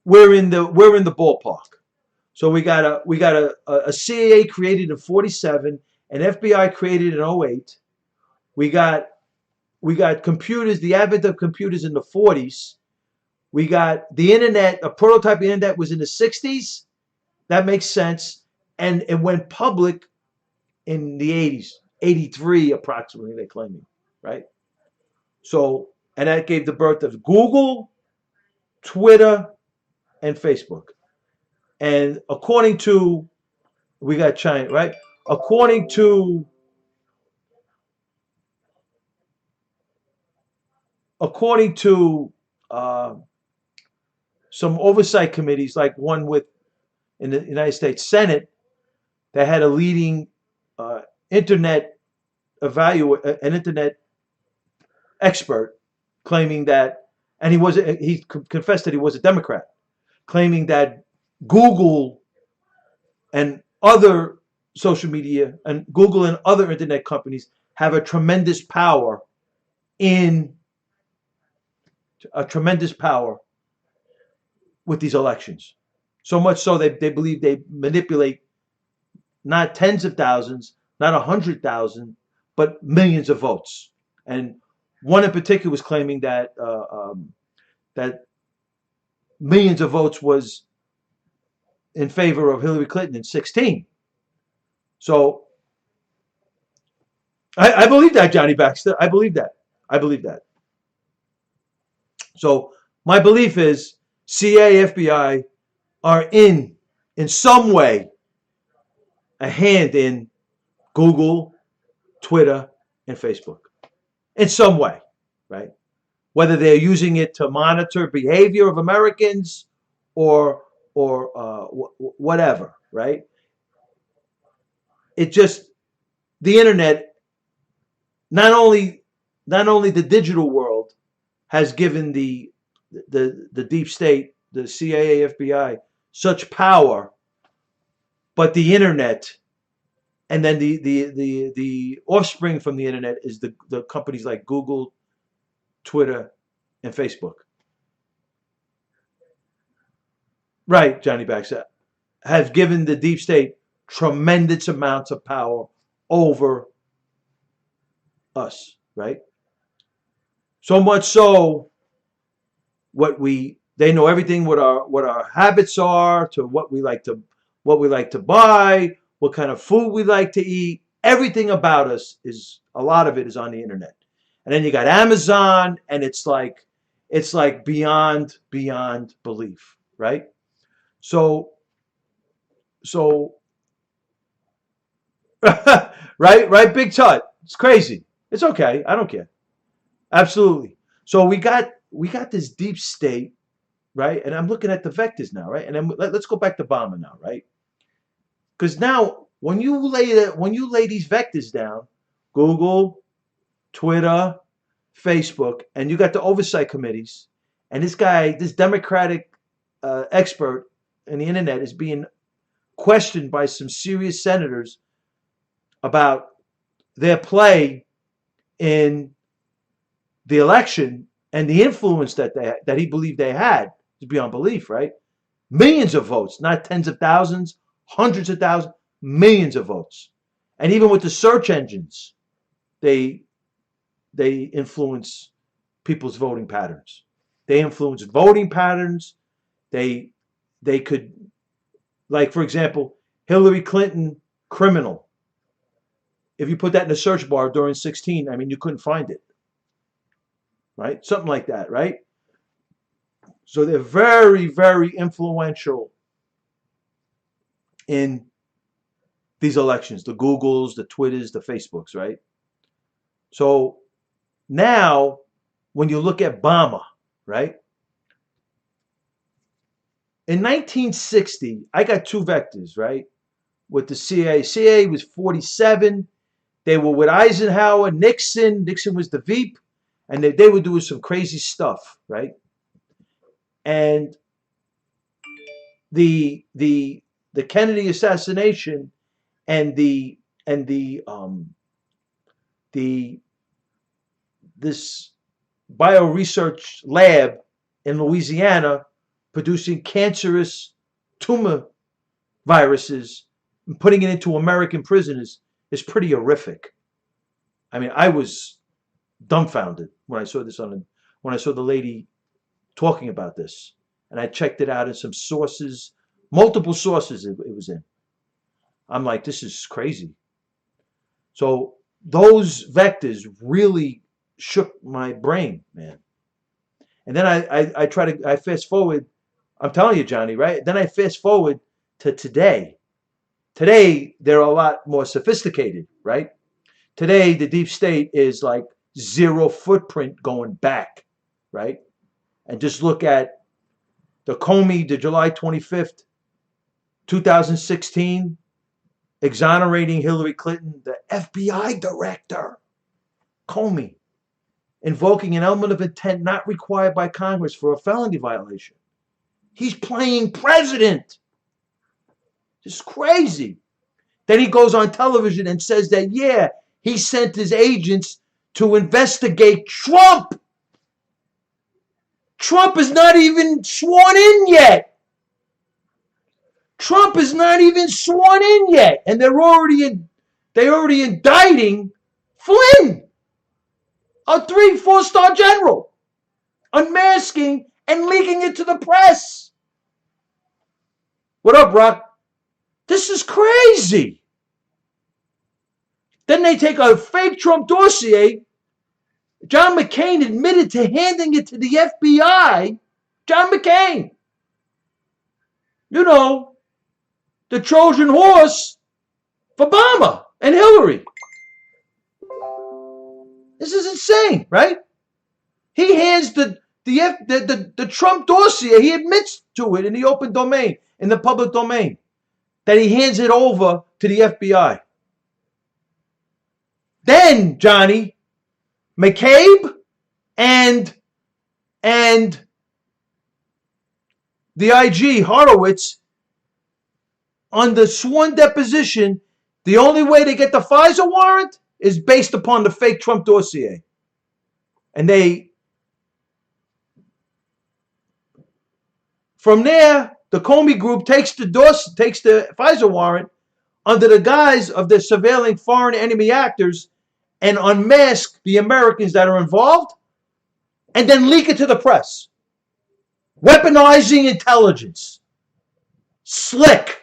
we're in the ballpark. So we got a CIA created in '47, an FBI created in '08. We got computers, the advent of computers in the '40s. We got the internet, a prototype internet was in the '60s. That makes sense. And it went public in the '80s, '83 approximately, they're claiming, right? So, and that gave the birth of Google, Twitter, and Facebook. And we got China, right? According to uh, some oversight committees, like one in the United States Senate, that had a leading uh, internet an internet expert, claiming that, and he confessed that he was a Democrat, claiming that Google and other social media and Google and other internet companies have in a tremendous power with these elections. So much so they believe they manipulate not tens of thousands, not 100,000, but millions of votes. And one in particular was claiming that millions of votes was in favor of Hillary Clinton in '16. So I believe that, Johnny Baxter. I believe that. I believe that. So my belief is CIA, FBI are in some way, a hand in Google, Twitter, and Facebook. In some way, right? Whether they're using it to monitor behavior of Americans or whatever, right? It just, the internet, not only the digital world has given the deep state, the CIA, FBI, such power, but the internet, and then the offspring from the internet is the companies like Google, Twitter, and Facebook. Right, Johnny Baxter, has given the deep state tremendous amounts of power over us, right? So much so, they know everything, what our habits are, to what we like to buy, what kind of food we like to eat. Everything about us a lot of it is on the internet. And then you got Amazon, and it's like beyond belief, right? So right, Big Tut. It's crazy. It's okay. I don't care. Absolutely. So we got this deep state, right? And I'm looking at the vectors now, right? And then let's go back to Obama now, right? Because now when you lay these vectors down, Google, Twitter, Facebook, and you got the oversight committees, and this Democratic expert in the internet is being questioned by some serious senators about their play in the election and the influence that he believed they had is beyond belief, right? Millions of votes, not tens of thousands, hundreds of thousands, millions of votes. And even with the search engines, they influence people's voting patterns. They influence voting patterns. They could, like, for example, Hillary Clinton criminal. If you put that in the search bar during 16, I mean, you couldn't find it, right? Something like that, right? So they're very, very influential in these elections, the Googles, the Twitters, the Facebooks, right? So now, when you look at Obama, right? In 1960, I got two vectors, right? With the CIA. CIA was 47. They were with Eisenhower, Nixon. Nixon was the Veep. And they were doing some crazy stuff, right? And the Kennedy assassination and this bioresearch lab in Louisiana producing cancerous tumor viruses and putting it into American prisoners is pretty horrific. I mean, I was dumbfounded when I saw this when I saw the lady talking about this, and I checked it out in some sources, multiple sources it was in. I'm like, this is crazy. So those vectors really shook my brain, man. And then I fast forward. I'm telling you, Johnny, right? Then I fast forward to today. Today, they're a lot more sophisticated, right? Today, the deep state is like zero footprint going back, right? And just look at the Comey, the July 25th, 2016, exonerating Hillary Clinton, the FBI director, Comey, invoking an element of intent not required by Congress for a felony violation. He's playing president. It's crazy. Then he goes on television and says that, yeah, he sent his agents to investigate Trump. Trump is not even sworn in yet. Trump is not even sworn in yet. And they're already indicting Flynn, a 3-4-star general, unmasking and leaking it to the press. What up, Rock? This is crazy. Then they take a fake Trump dossier. John McCain admitted to handing it to the FBI. John McCain. You know, the Trojan horse for Obama and Hillary. This is insane, right? He hands the Trump dossier, he admits to it in the open domain, in the public domain, that he hands it over to the FBI. Then, Johnny, McCabe and the IG, Horowitz, on the sworn deposition, the only way to get the FISA warrant is based upon the fake Trump dossier. And from there, the Comey group takes the FISA warrant under the guise of the surveilling foreign enemy actors and unmask the Americans that are involved and then leak it to the press. Weaponizing intelligence. Slick.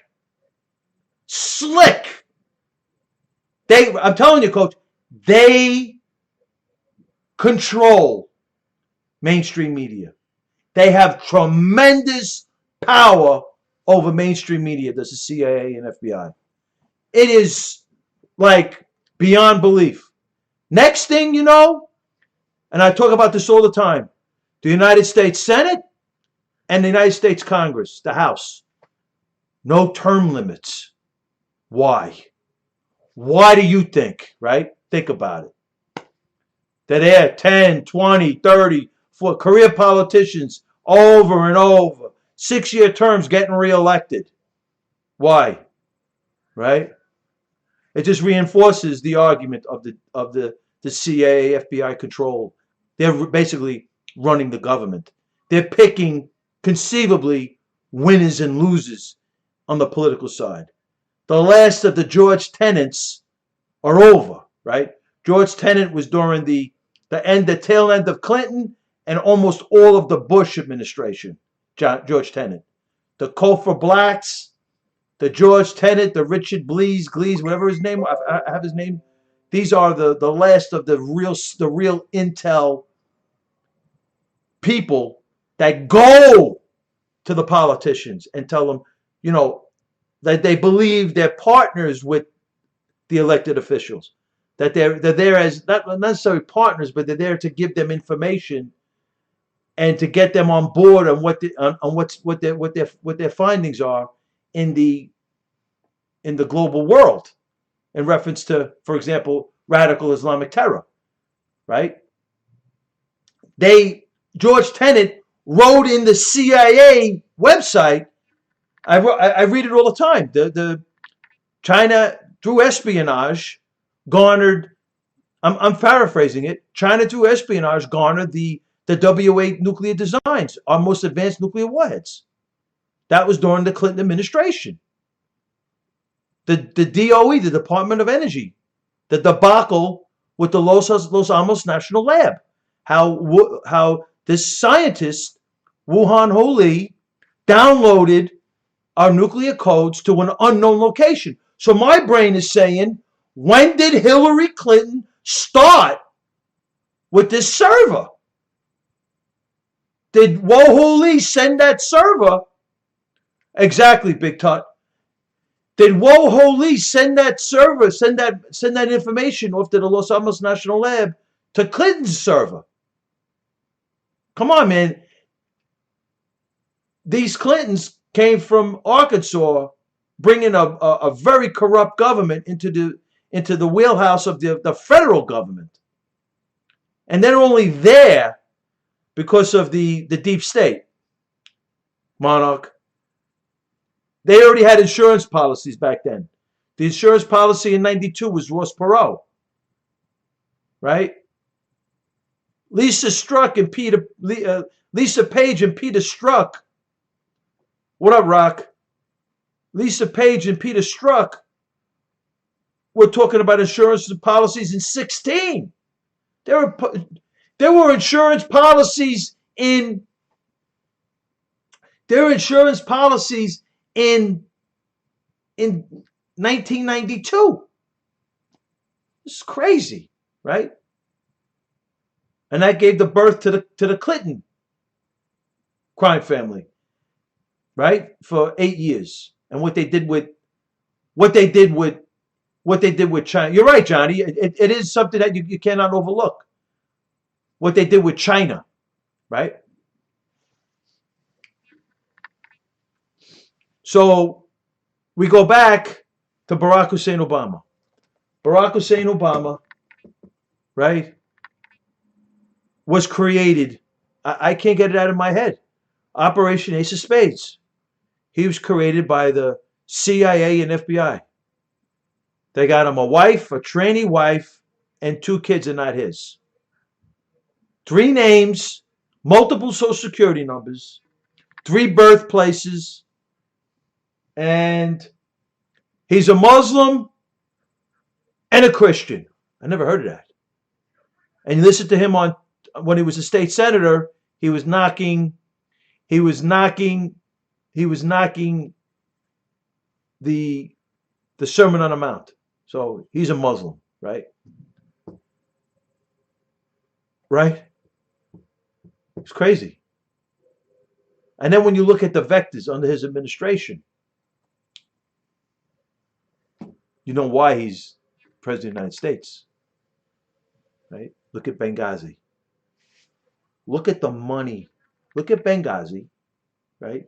I'm telling you, Coach, they control mainstream media. They have tremendous power over mainstream media, does the CIA and FBI. It is like beyond belief. Next thing you know, and I talk about this all the time, the United States Senate and the United States Congress, the House, no term limits. Why? Why do you think, right? Think about it. They're there 10, 20, 30, for career politicians over and over. 6-year terms getting reelected. Why? Right? It just reinforces the argument of the CIA, FBI control. They're basically running the government. They're picking conceivably winners and losers on the political side. the last of the George Tenets are over, right? George Tenet was during the tail end of Clinton and almost all of the Bush administration. George Tenet, the Code for Blacks, the George Tenet, the Richard Glees, whatever his name. I have his name. These are the last of the real intel people that go to the politicians and tell them, that they believe they're partners with the elected officials, that they're there as not necessarily partners, but they're there to give them information and to get them on board on what their findings are in the global world in reference to, for example, radical Islamic terror, right? George Tenet wrote in the CIA website. I read it all the time. The China through espionage garnered. I'm paraphrasing it. China through espionage garnered the W8 nuclear designs, our most advanced nuclear warheads. That was during the Clinton administration. The DOE, the Department of Energy, the debacle with the Los Alamos National Lab. How this scientist, Wuhan Ho Lee, downloaded our nuclear codes to an unknown location. So my brain is saying, when did Hillary Clinton start with this server? Did Wo Lee send that server? Exactly, Big Tut. Did Wo Lee send that server, send that information off to the Los Alamos National Lab to Clinton's server? Come on, man. These Clintons came from Arkansas, bringing a very corrupt government into the wheelhouse of the federal government. And they're only there because of the deep state, Monarch. They already had insurance policies back then. The insurance policy in '92 was Ross Perot, right? Lisa Page and Peter Strzok. What up, Rock? Lisa Page and Peter Strzok were talking about insurance policies in '16. There were insurance policies in 1992. This is crazy, right? And that gave the birth to the Clinton crime family, right? For 8 years. And what they did with China. You're right, Johnny. It is something that you cannot overlook. What they did with China, right? So we go back to Barack Hussein Obama. Barack Hussein Obama, right, was created. I can't get it out of my head. Operation Ace of Spades. He was created by the CIA and FBI. They got him a wife, a trainee wife, and 2 kids are not his. 3 names, multiple social security numbers, 3 birthplaces, and he's a Muslim and a Christian. I never heard of that. And you listen to him when he was a state senator, he was knocking the Sermon on the Mount. So he's a Muslim, right? Right? It's crazy. And then when you look at the vectors under his administration, you know why he's president of the United States, right? Look at Benghazi. Look at the money. Look at Benghazi, right?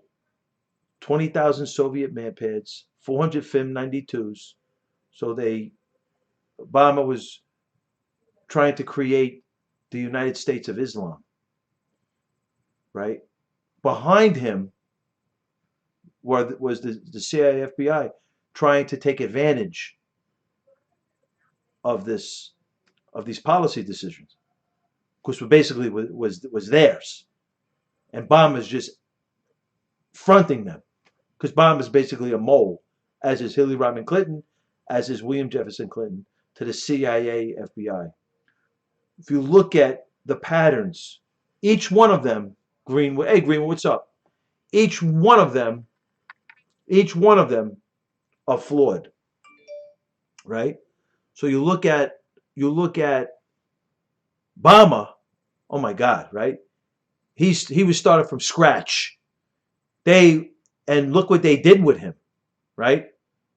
20,000 Soviet manpads, 400 FIM-92s. So Obama was trying to create the United States of Islam, right? Behind him was the CIA, FBI trying to take advantage of these policy decisions, which basically was theirs, and Obama's just fronting them, because Obama's basically a mole as is Hillary Rodham Clinton, as is William Jefferson Clinton, to the CIA, FBI. If you look at the patterns, each one of them, Greenwood, hey Greenwood, what's up? Each one of them are flawed, right? So you look at Obama, oh my God, right? He was started from scratch. And look what they did with him, right?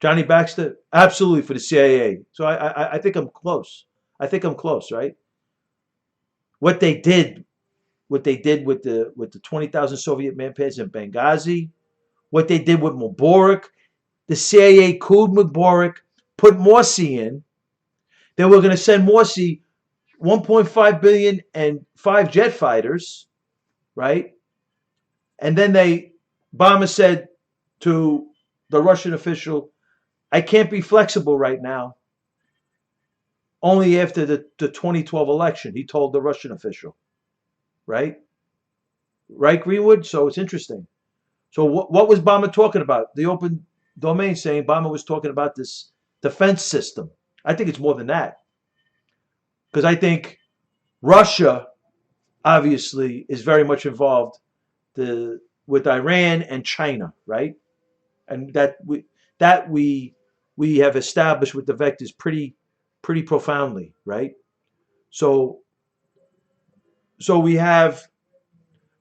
Johnny Baxter, absolutely for the CIA. So I think I'm close. I think I'm close, right? What they did with the 20,000 Soviet manpads in Benghazi, what they did with Mubarak, the CIA cooled Mubarak, put Morsi in. They were going to send Morsi 1.5 billion and 5 jet fighters, right? And then Obama said to the Russian official, I can't be flexible right now. Only after the 2012 election, he told the Russian official, right? Right, Greenwood? So it's interesting. So what was Obama talking about? The open domain saying Obama was talking about this defense system. I think it's more than that. Because I think Russia, obviously, is very much involved with Iran and China, right? And that we have established with the vectors pretty profoundly, right? So we have,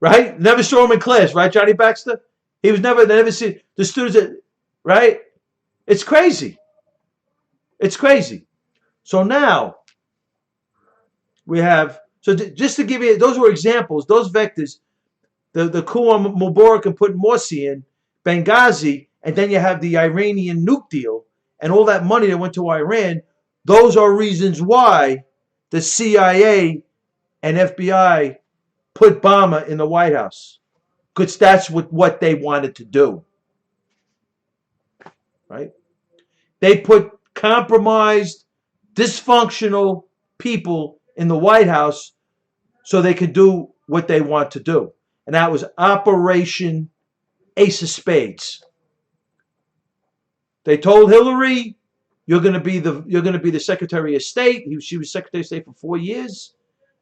right? Never saw him in class, right, Johnny Baxter? He was never see the students, right? It's crazy. It's crazy. So now we have, so just to give you, those were examples, those vectors, the coup on Mubarak and putting Morsi in, Benghazi, and then you have the Iranian nuke deal and all that money that went to Iran. Those are reasons why the CIA and FBI put Obama in the White House, because that's what they wanted to do, right? They put compromised, dysfunctional people in the White House so they could do what they want to do. And that was Operation Ace of Spades. They told Hillary, you're going to be the Secretary of State. She was Secretary of State for 4 years,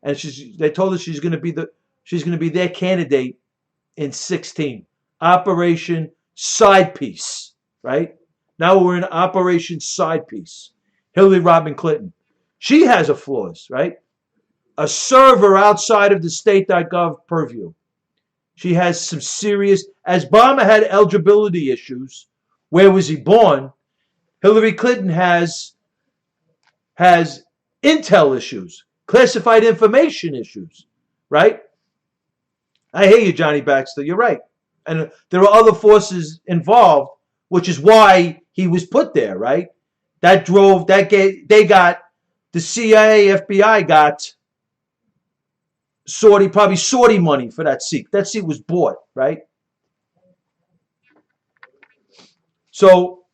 and they told her she's going to be their candidate in 16. Operation Side Piece, right? Now we're in Operation Side Piece. Hillary Rodham Clinton. She has a flaws, right? A server outside of the state.gov purview. She has some serious, as Obama had eligibility issues, where was he born? Hillary Clinton has intel issues, classified information issues, right? I hear you, Johnny Baxter. You're right. And there are other forces involved, which is why he was put there, right? The CIA, FBI got probably Saudi money for that seat. That seat was bought, right? So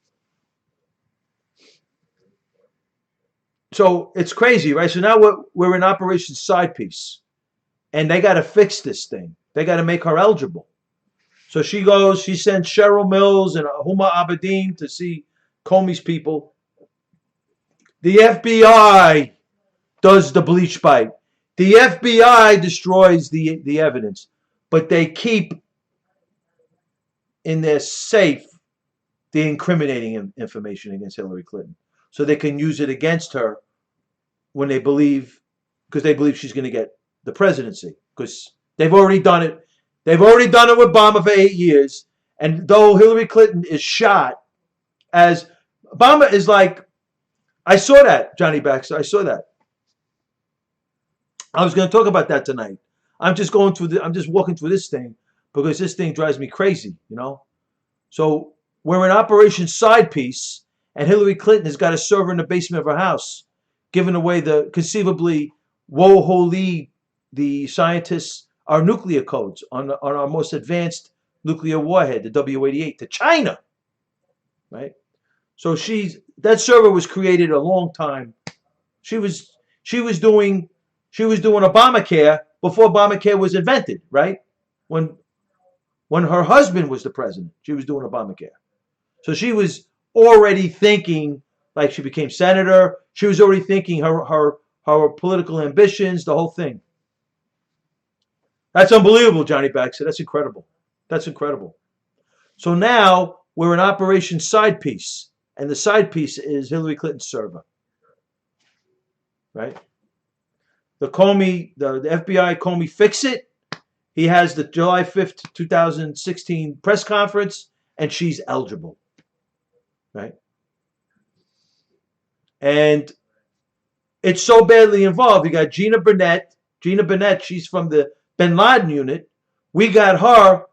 it's crazy, right? So now we're in Operation Side Piece, and they got to fix this thing. They got to make her eligible. So she sends Cheryl Mills and Huma Abedin to see Comey's people. The FBI does the bleach bite. The FBI destroys the evidence, but they keep in their safe the incriminating information against Hillary Clinton, so they can use it against her when because they believe she's going to get the presidency, because they've already done it. They've already done it with Obama for 8 years, and though Hillary Clinton is shot, as Obama is like, I saw that, Johnny Baxter. I saw that. I was going to talk about that tonight. I'm just walking through this thing because this thing drives me crazy, you know. So we're in Operation Side Piece, and Hillary Clinton has got a server in the basement of her house, giving away conceivably woe-holy, the scientists, our nuclear codes on our most advanced nuclear warhead, the W-88, to China, right? So that server was created a long time. She was doing Obamacare before Obamacare was invented, right? When her husband was the president, she was doing Obamacare. So she was already thinking, like she became senator. She was already thinking her political ambitions, the whole thing. That's unbelievable, Johnny Baxter. That's incredible. That's incredible. So now we're in Operation Side Piece, and the side piece is Hillary Clinton's server, right? The FBI Comey fix it. He has the July 5th, 2016 press conference, and she's eligible, right? And it's so badly involved. You got Gina Burnett. Gina Burnett, she's from the Bin Laden unit. We got her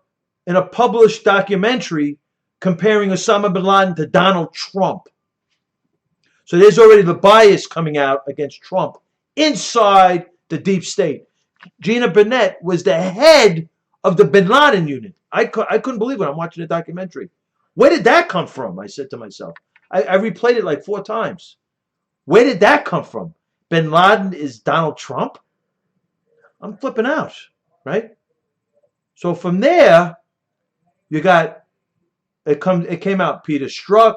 in a published documentary comparing Osama bin Laden to Donald Trump. So there's already the bias coming out against Trump inside the deep state. Gina Burnett was the head of the Bin Laden unit. I couldn't believe it. I'm watching the documentary. Where did that come from? I said to myself. I replayed it like 4 times. Where did that come from? Bin Laden is Donald Trump? I'm flipping out, right? So from there, you got, it came out Peter Strzok,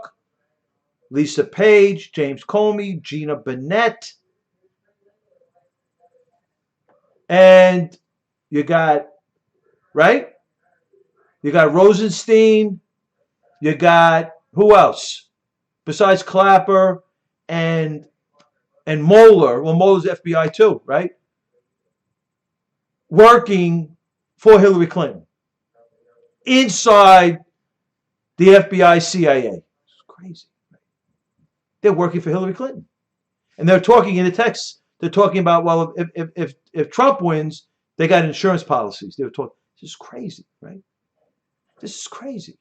Lisa Page, James Comey, Gina Burnett. And you got, right? You got Rosenstein. You got, who else? Besides Clapper and Mueller. Well, Mueller's FBI too, right? Working for Hillary Clinton inside the FBI, CIA. It's crazy. They're working for Hillary Clinton, and they're talking in the text. They're talking about, well, if Trump wins, they got insurance policies. They were talking. This is crazy, right? This is crazy.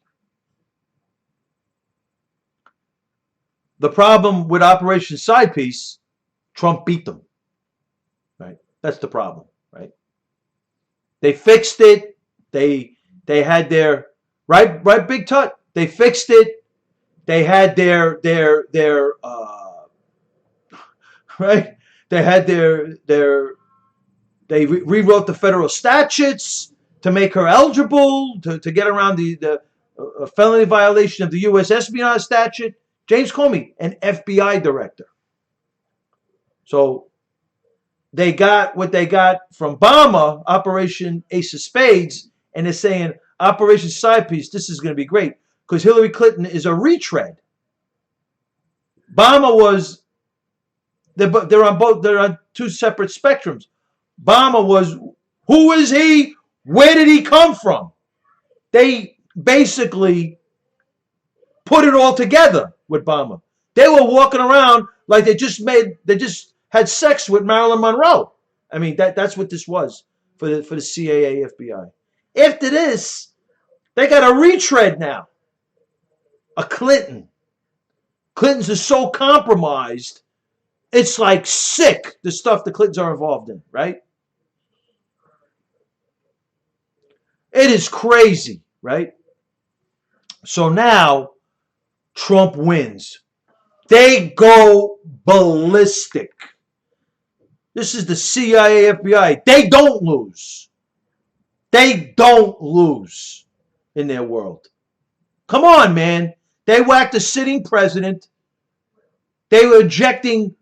The problem with Operation Side Piece, Trump beat them, right? That's the problem, right? They fixed it. They had their right, Big Tut. They fixed it. They had their right. They had they rewrote the federal statutes to make her eligible to get around the felony violation of the U.S. espionage statute. James Comey, an FBI director. So they got what they got from Obama, Operation Ace of Spades, and they're saying Operation Side Piece, this is going to be great because Hillary Clinton is a retread. Obama was, they're on 2 separate spectrums. Obama was, who is he? Where did he come from? They basically put it all together with Obama. They were walking around like they just had sex with Marilyn Monroe. I mean, that's what this was for the CAA, FBI. After this, they got a retread now. A Clinton. Clintons are so compromised, it's like sick, the stuff the Clintons are involved in, right? It is crazy, right? So now, Trump wins. They go ballistic. This is the CIA, FBI. They don't lose. They don't lose in their world. Come on, man. They whacked a sitting president. They were injecting.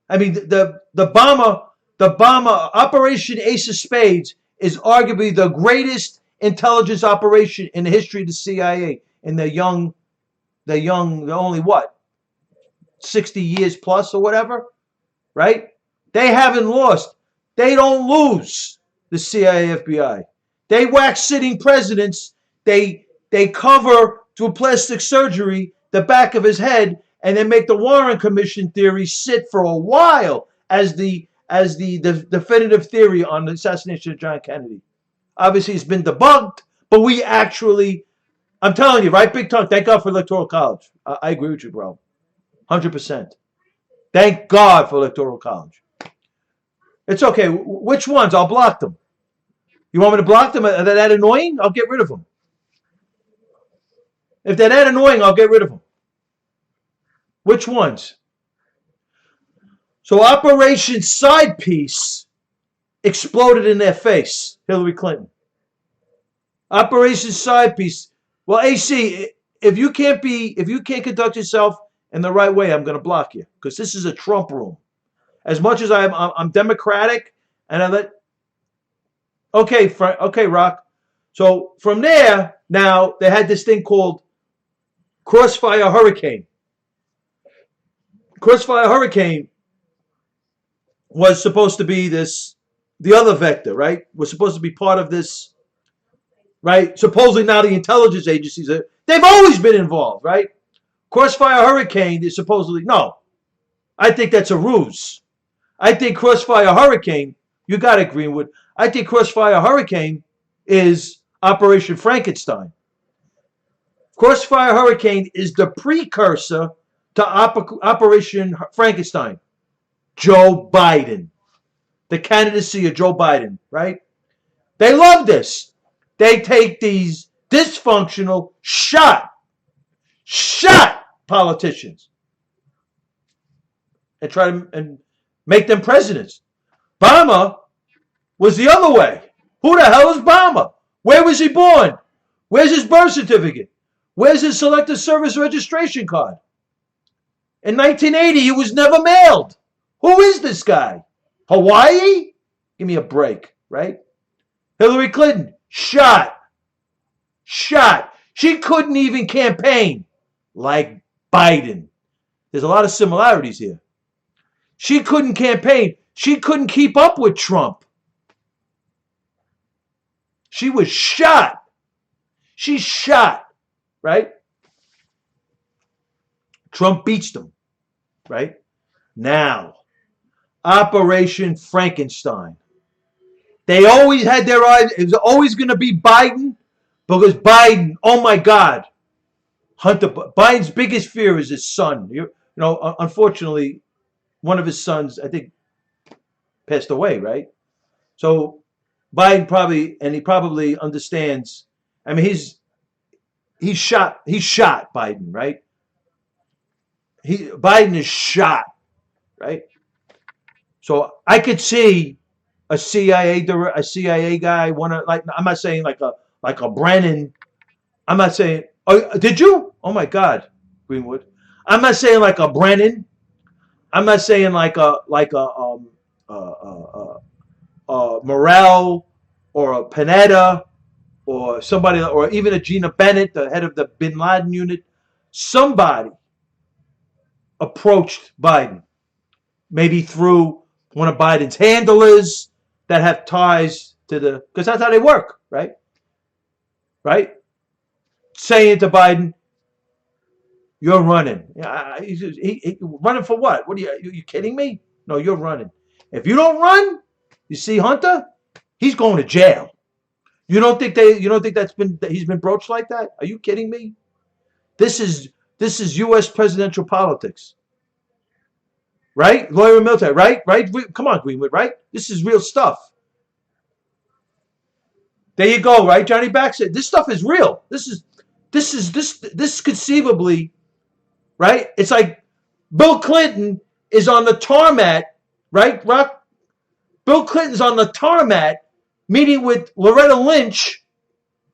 I mean, the Obama Operation Ace of Spades is arguably the greatest intelligence operation in the history of the CIA. And they're only what? 60 years plus or whatever, right? They haven't lost. They don't lose, the CIA, FBI. They whack sitting presidents. They cover through plastic surgery the back of his head, and they make the Warren Commission theory sit for a while as the definitive theory on the assassination of John Kennedy. Obviously, it's been debunked, but we actually, I'm telling you, right, Big Tongue, thank God for Electoral College. I agree with you, bro. 100%. Thank God for Electoral College. It's okay. Which ones? I'll block them. You want me to block them? Are they that annoying? I'll get rid of them. If they're that annoying, I'll get rid of them. Which ones? So Operation Side Piece exploded in their face, Hillary Clinton. Operation Side Piece. Well, AC, if you can't conduct yourself in the right way, I'm going to block you because this is a Trump room. As much as I'm Democratic, and I let okay, Rock. So from there, now they had this thing called Crossfire Hurricane. Crossfire Hurricane was supposed to be the other vector, right? Was supposed to be part of this, right? Supposedly now the intelligence agencies, they've always been involved, right? Crossfire Hurricane is supposedly, no. I think that's a ruse. I think Crossfire Hurricane, you got it, Greenwood. I think Crossfire Hurricane is Operation Frankenstein. Crossfire Hurricane is the precursor to Operation Frankenstein. Joe Biden. The candidacy of Joe Biden, right? They love this. They take these dysfunctional, shot politicians and try to make them presidents. Obama was the other way. Who the hell is Obama? Where was he born? Where's his birth certificate? Where's his selective service registration card? In 1980, he was never mailed. Who is this guy? Hawaii? Give me a break, right? Hillary Clinton, shot. She couldn't even campaign like Biden. There's a lot of similarities here. She couldn't campaign. She couldn't keep up with Trump. She was shot. She's shot, right? Trump beats them, right? Now, Operation Frankenstein. They always had their eyes. It was always going to be Biden because Biden, oh my God. Hunter Biden's biggest fear is his son. You know, unfortunately, one of his sons, I think, passed away, right? So Biden probably understands. I mean, he's shot Biden, right? Biden is shot, right? So I could see a CIA guy. I'm not saying like a Brennan. I'm not saying. Oh, did you? Oh my God, Greenwood. I'm not saying like a Brennan. I'm not saying like a Morrell or a Panetta or somebody, or even a Gina Bennett, the head of the Bin Laden unit. Somebody approached Biden, maybe through one of Biden's handlers that have ties to because that's how they work, right? Right? Saying to Biden, "You're running." He running for what? What are you kidding me? No, you're running. If you don't run, you see Hunter, he's going to jail. You don't think he's been broached like that? Are you kidding me? This is U.S. presidential politics. Right? Lawyer and military, right? Come on, Greenwood, right? This is real stuff. There you go, right? Johnny Baxter. This stuff is real. This conceivably, right? It's like Bill Clinton is on the tarmac, right? Bill Clinton's on the tarmac meeting with Loretta Lynch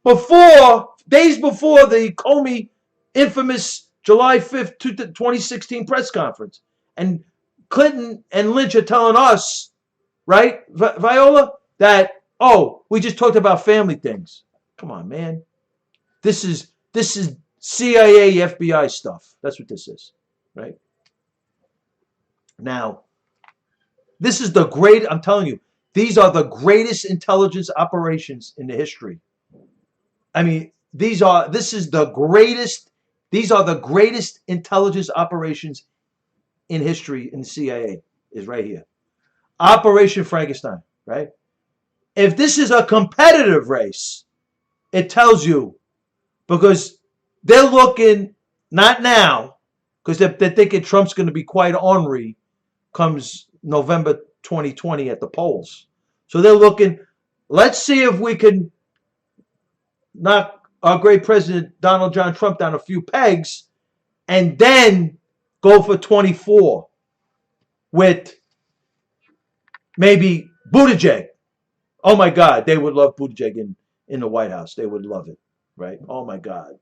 days before the Comey infamous July 5th, 2016 press conference. And Clinton and Lynch are telling us, right, Viola, that, we just talked about family things. Come on, man. This is CIA, FBI stuff. That's what this is, right? Now, I'm telling you, these are the greatest intelligence operations in the history. I mean, these are the greatest intelligence operations in history in the CIA is right here. Operation Frankenstein, right? If this is a competitive race, it tells you, because they're looking, not now, because they're thinking Trump's going to be quite ornery comes November 2020 at the polls. So they're looking, let's see if we can knock our great president Donald John Trump down a few pegs and then go for 24 with maybe Buttigieg. Oh my God, they would love Buttigieg in the White House. They would love it, right? Oh my God.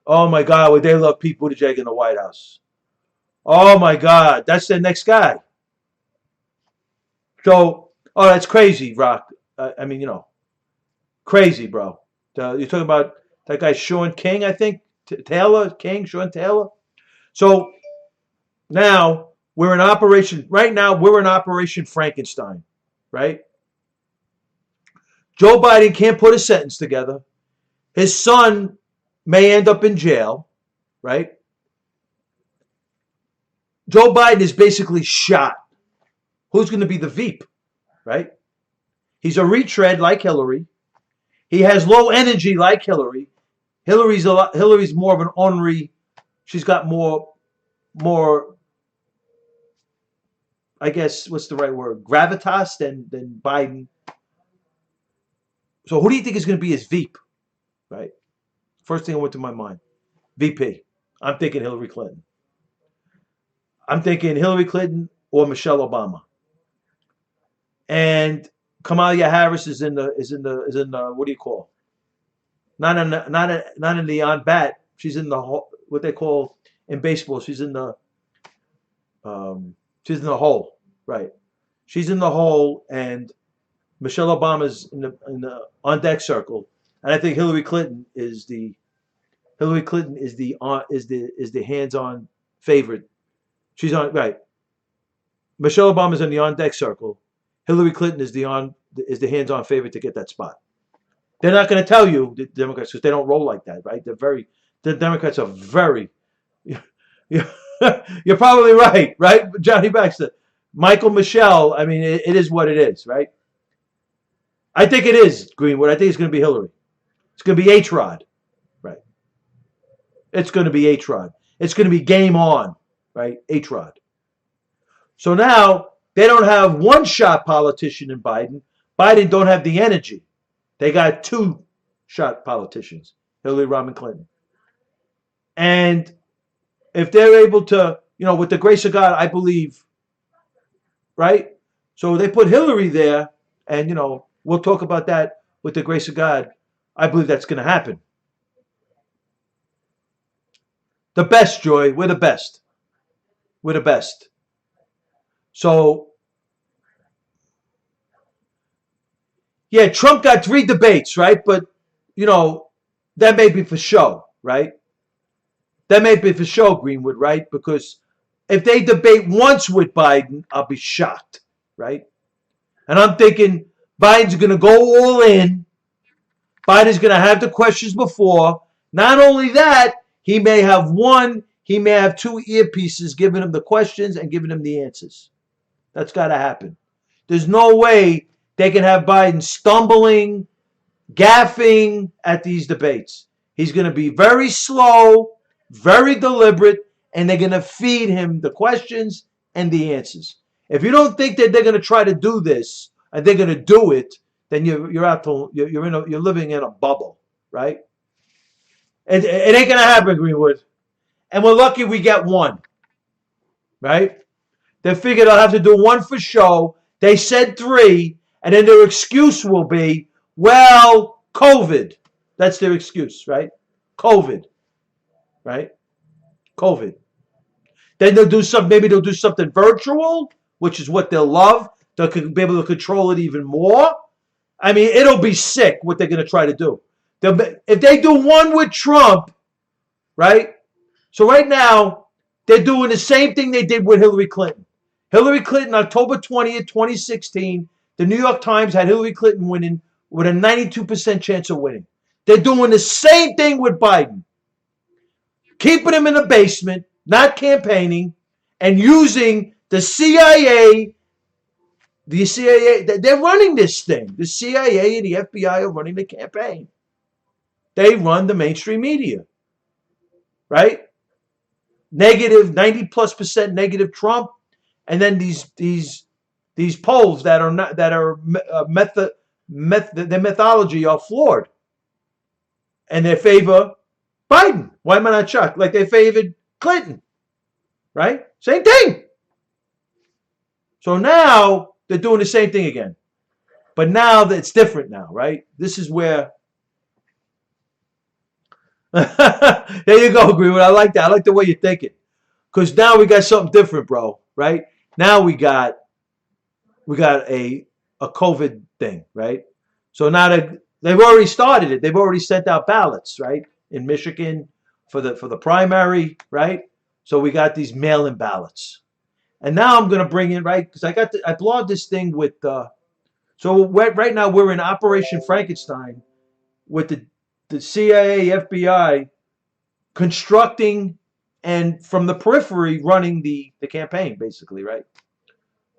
Oh my God, would they love Pete Buttigieg in the White House? Oh my God, that's the next guy. So, oh, that's crazy, Rock. I mean, crazy, bro. You're talking about that guy Sean King, I think, Taylor King, Sean Taylor. So now we're in operation. Right now we're in Operation Frankenstein, right? Joe Biden can't put a sentence together. His son may end up in jail, right? Joe Biden is basically shot. Who's going to be the Veep, right? He's a retread like Hillary. He has low energy like Hillary. Hillary's more of an ornery. She's got more. I guess what's the right word? Gravitas than Biden. So who do you think is going to be his Veep, right? First thing that went to my mind, VP. I'm thinking Hillary Clinton. I'm thinking Hillary Clinton or Michelle Obama. And Kamala Harris is in the what do you call? Not in the on bat. She's in the what they call in baseball. She's in the hole, right? She's in the hole, and Michelle Obama's in the on deck circle, and I think Hillary Clinton is the hands on favorite. She's on right. Michelle Obama's in the on deck circle. Hillary Clinton is the hands on favorite to get that spot. They're not going to tell you, the Democrats, because they don't roll like that, right? The Democrats are very. You're probably right, Johnny Baxter, Michael Michelle. I mean, it is what it is, right? I think it is Greenwood. I think it's going to be Hillary. It's going to be H-Rod, right? It's going to be H-Rod. It's going to be game on, right? H-Rod. So now they don't have one-shot politician in Biden. Biden don't have the energy. They got two-shot politicians, Hillary Rodham Clinton. And if they're able to, with the grace of God, I believe, right? So they put Hillary there, and, we'll talk about that with the grace of God. I believe that's going to happen. The best, Joy. We're the best. We're the best. So, yeah, Trump got 3 debates, right? But, that may be for show, right? That may be for show, Greenwood, right? Because if they debate once with Biden, I'll be shocked, right? And I'm thinking Biden's going to go all in. Biden's going to have the questions before. Not only that, he may have 2 earpieces giving him the questions and giving him the answers. That's got to happen. There's no way they can have Biden stumbling, gaffing at these debates. He's going to be very slow, very deliberate, and they're going to feed him the questions and the answers. If you don't think that they're going to try to do this and they're going to do it, then you're living in a bubble, right? It ain't going to happen, Greenwood. And we're lucky we get one, right? They figured I'll have to do one for show. They said 3, and then their excuse will be, well, COVID. That's their excuse, right? COVID, right? COVID. Then maybe they'll do something virtual, which is what they'll love. They'll be able to control it even more. I mean, it'll be sick what they're going to try to do. If they do one with Trump, right? So right now, they're doing the same thing they did with Hillary Clinton. Hillary Clinton, October 20th, 2016, the New York Times had Hillary Clinton winning with a 92% chance of winning. They're doing the same thing with Biden. Keeping him in the basement, not campaigning, and using the CIA. The CIA, they're running this thing. The CIA and the FBI are running the campaign. They run the mainstream media, right? Negative, 90+% negative Trump, and then these polls that are their methodology are flawed, and they favor Biden. Why am I not shocked? Like they favored Clinton, right? Same thing. So now they're doing the same thing again, but now it's different now, right? This is where There you go, Greenwood. I like that. I like the way you're thinking. Because now we got something different, bro. Right? Now we got a COVID thing, right? So now they've already started it. They've already sent out ballots, right? In Michigan for the primary, right? So we got these mail-in ballots. And now I'm gonna bring in, right, because I blogged this thing with so right now we're in Operation Frankenstein with the CIA, FBI constructing and from the periphery running the campaign, basically, right?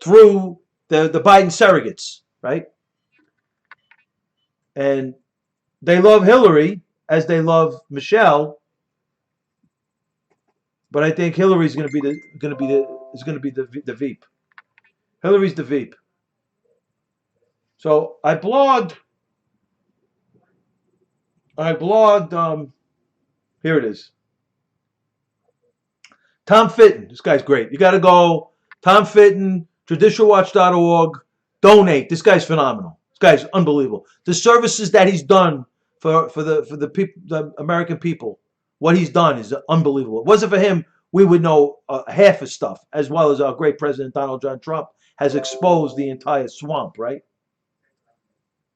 Through the Biden surrogates, right? And they love Hillary as they love Michelle, but I think Hillary's going to be the Veep. Hillary's the Veep. So I blogged. Here it is. Tom Fitton. This guy's great. You got to go. Tom Fitton, judicialwatch.org. Donate. This guy's phenomenal. This guy's unbelievable. The services that he's done for the people, the American people, what he's done is unbelievable. If it wasn't for him, we would know half his stuff, as well as our great president Donald John Trump has exposed the entire swamp. Right?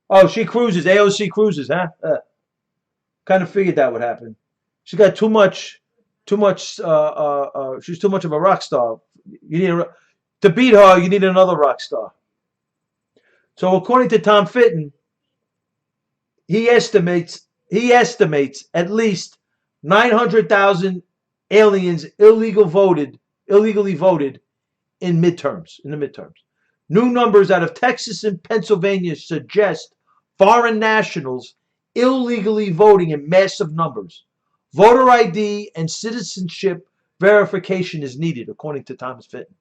Oh, she cruises. AOC cruises, huh? Kind of figured that would happen. She got too much. She's too much of a rock star. You need to beat her. You need another rock star. So according to Tom Fitton, he estimates at least 900,000 aliens illegally voted in the midterms. New numbers out of Texas and Pennsylvania suggest foreign nationals illegally voting in massive numbers. Voter ID and citizenship verification is needed, according to Thomas Fitton.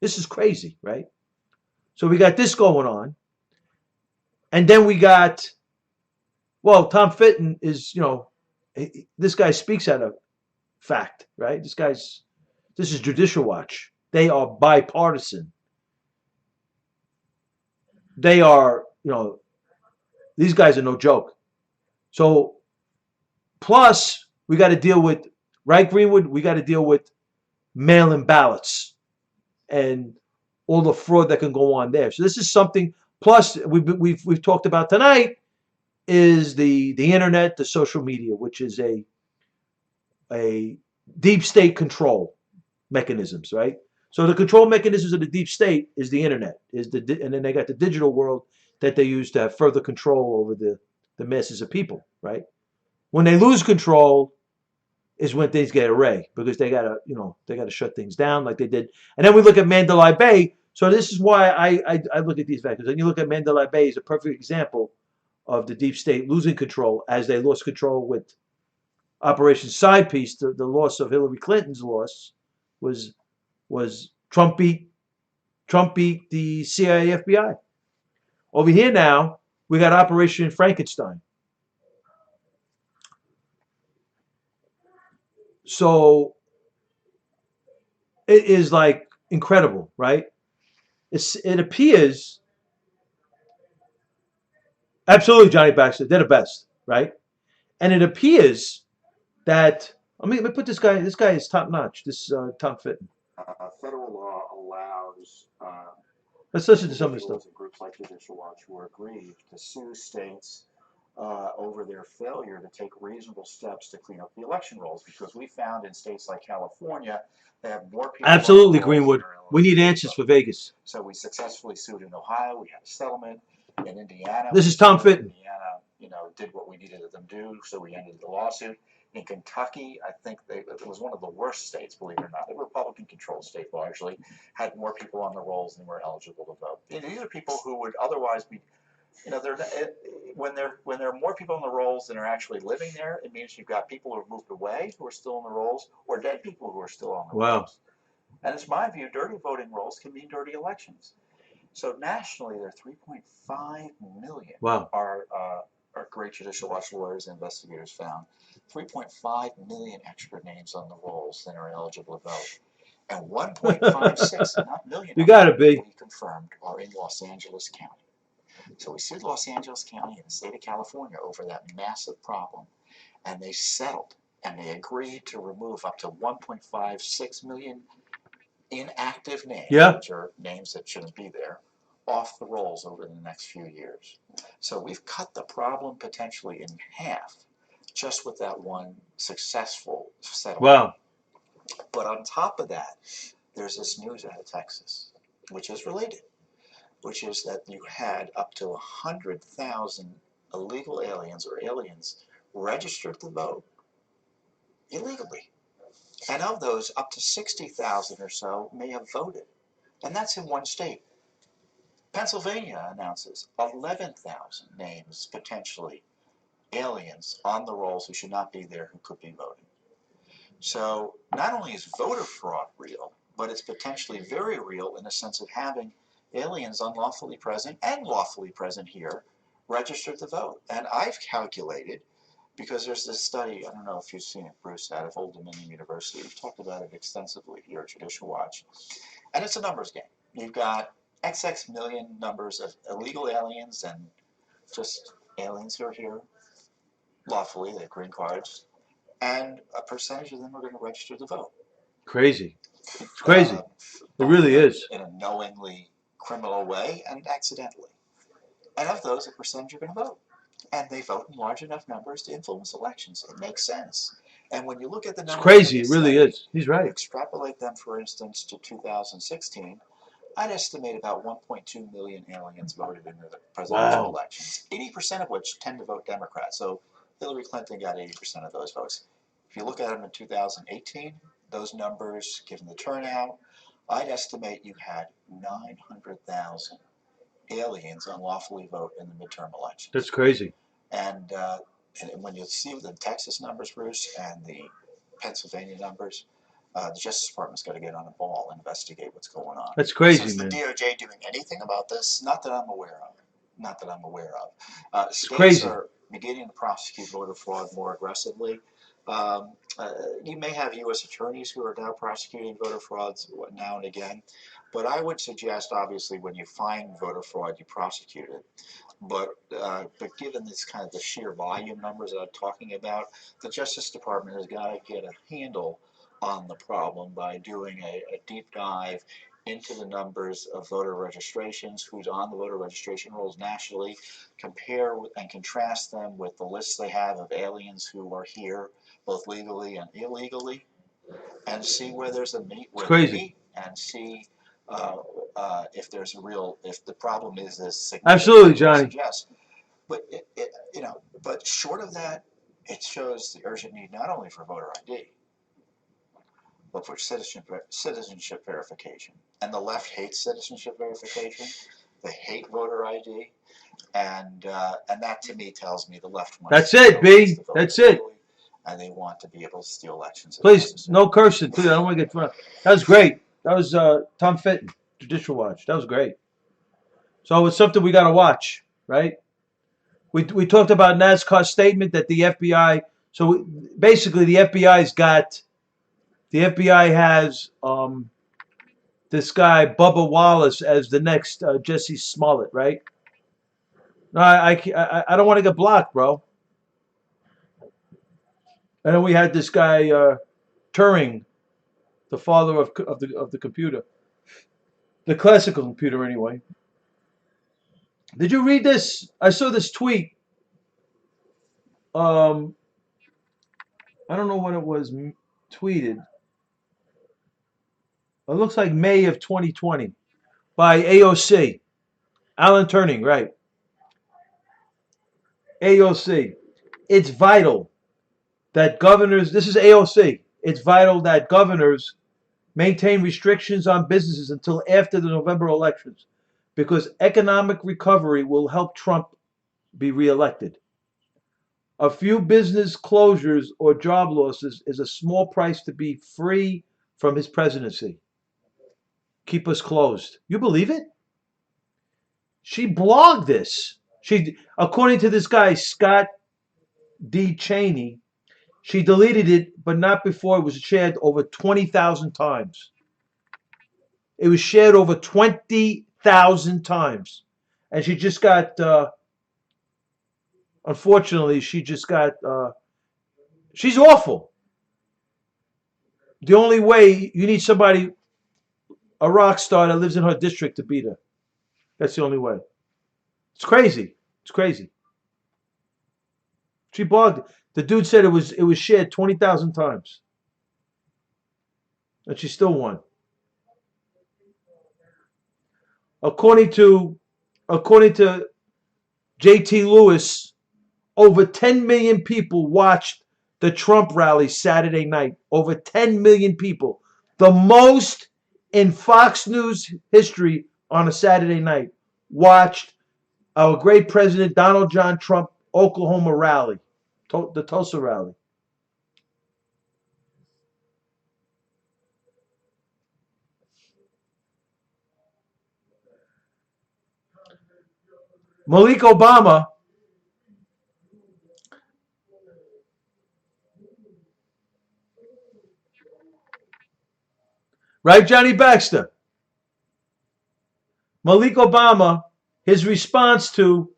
This is crazy, right? So we got this going on. And then we got, well, Tom Fitton is, this guy speaks out of fact, right? This is Judicial Watch. They are bipartisan. They are, these guys are no joke. So, plus, we got to deal with, right, Greenwood? We got to deal with mail-in ballots and all the fraud that can go on there. So this is something. Plus, we've talked about tonight is the internet, the social media, which is a deep state control mechanisms, right? So the control mechanisms of the deep state is the internet, and then they got the digital world that they use to have further control over the masses of people, right? When they lose control is when things get array because they gotta shut things down like they did. And then we look at Mandalay Bay. So this is why I look at these factors. And you look at Mandalay Bay as a perfect example of the deep state losing control as they lost control with Operation Side Piece. The loss of Hillary Clinton's loss was Trump beat the CIA FBI. Over here now we got Operation Frankenstein. So it is like incredible, right? It appears absolutely Johnny Baxter. They're the best, right? And it appears that let me put this guy. This guy is top notch. This Tom Fitton. Federal law allows Let's listen to some of this stuff. individuals and groups like Judicial Watch who are aggrieved to sue states over their failure to take reasonable steps to clean up the election rolls, because we found in states like California they have more people. Absolutely, Greenwood. We need answers for Vegas. So we successfully sued in Ohio. We had a settlement in Indiana. This is Tom Fitton. Indiana, did what we needed them to do, so we ended the lawsuit. In Kentucky, I think it was one of the worst states, believe it or not. A Republican-controlled state largely had more people on the rolls than were eligible to vote. These are people who would otherwise be, when there are more people on the rolls than are actually living there, it means you've got people who have moved away who are still on the rolls, or dead people who are still on the rolls. And it's my view, dirty voting rolls can mean dirty elections. So nationally, there are 3.5 million. Wow. Our great Judicial Watch lawyers and investigators found 3.5 million extra names on the rolls than are eligible to vote. And 1.56, not million, you got to be confirmed are in Los Angeles County. So we sued Los Angeles County and the state of California over that massive problem. and they settled and they agreed to remove up to 1.56 million inactive names, Yeah. which are names that shouldn't be there, off the rolls over the next few years. So we've cut the problem potentially in half just with that one successful settlement. Wow. But on top of that, there's this news out of Texas, which is related, which is that you had up to 100,000 illegal aliens or aliens registered to vote illegally. And of those, up to 60,000 or so may have voted. And that's in one state. Pennsylvania announces 11,000 names, potentially aliens, on the rolls who should not be there who could be voting. So not only is voter fraud real, but it's potentially very real in the sense of having aliens unlawfully present and lawfully present here registered to vote. And I've calculated, because there's this study, I don't know if you've seen it, Bruce, out of Old Dominion University. We've talked about it extensively here at Judicial Watch. And it's a numbers game. You've got XX million numbers of illegal aliens and just aliens who are here lawfully, they have green cards, and a percentage of them are going to register to vote. Crazy. It's crazy. It really is. In a knowingly criminal way and accidentally. And of those, a percentage are going to vote. And they vote in large enough numbers to influence elections. It makes sense. And when you look at the It's numbers, crazy. It really is. He's right. Extrapolate them, for instance, to 2016, I'd estimate about 1.2 million aliens voted in the presidential elections, 80% of which tend to vote Democrat. So Hillary Clinton got 80% of those votes. If you look at them in 2018, those numbers, given the turnout, I'd estimate you had 900,000 aliens unlawfully vote in the midterm elections. That's crazy. And when you see the Texas numbers, Bruce, and the Pennsylvania numbers, the Justice Department's got to get on a ball and investigate what's going on. That's crazy, Is man. the DOJ doing anything about this? Not that I'm aware of. Not that I'm aware of. States crazy. are beginning to prosecute voter fraud more aggressively. You may have U.S. attorneys who are now prosecuting voter frauds now and again, but I would suggest, obviously, when you find voter fraud, you prosecute it. But given this kind of the sheer volume numbers that I'm talking about, the Justice Department has got to get a handle on the problem by doing a deep dive into the numbers of voter registrations, who's on the voter registration rolls nationally, compare and contrast them with the lists they have of aliens who are here, both legally and illegally, and see where there's a meet, where they meet, and see if there's a real, if the problem is as significant. Absolutely, Johnny. But but short of that, it shows the urgent need not only for voter ID, but for citizenship verification. And the left hates citizenship verification. They hate voter ID, and that to me tells me the left wants. That's it, B. That's it. And they want to be able to steal elections. Please, no cursing, please. I don't want to get thrown. That was great. That was Tom Fitton, Judicial Watch. That was great. So it's something we got to watch, right? We talked about NASCAR's statement that the FBI. So basically, the FBI has this guy Bubba Wallace as the next Jesse Smollett, right? No, I don't want to get blocked, bro. And then we had this guy Turing, the father of the computer, the classical computer, anyway. Did you read this? I saw this tweet. I don't know when it was tweeted. It looks like May of 2020 by AOC. Alan Turing, right. AOC. It's vital that governors, this is AOC, it's vital that governors maintain restrictions on businesses until after the November elections because economic recovery will help Trump be reelected. A few business closures or job losses is a small price to be free from his presidency. Keep us closed. You believe it? She blogged this. According to this guy, Scott D. Cheney, she deleted it, but not before it was shared over 20,000 times. It was shared over 20,000 times. And she just got, unfortunately, she just got She's awful. The only way you need somebody, a rock star that lives in her district to beat her. That's the only way. It's crazy. It's crazy. She blogged it. The dude said it was shared 20,000 times, and she still won. According to J.T. Lewis, over 10 million people watched the Trump rally Saturday night. Over 10 million people, the most in Fox News history on a Saturday night, watched our great president Donald John Trump Oklahoma rally, the Tulsa rally. Malik Obama, right, Johnny Baxter? Malik Obama, his response to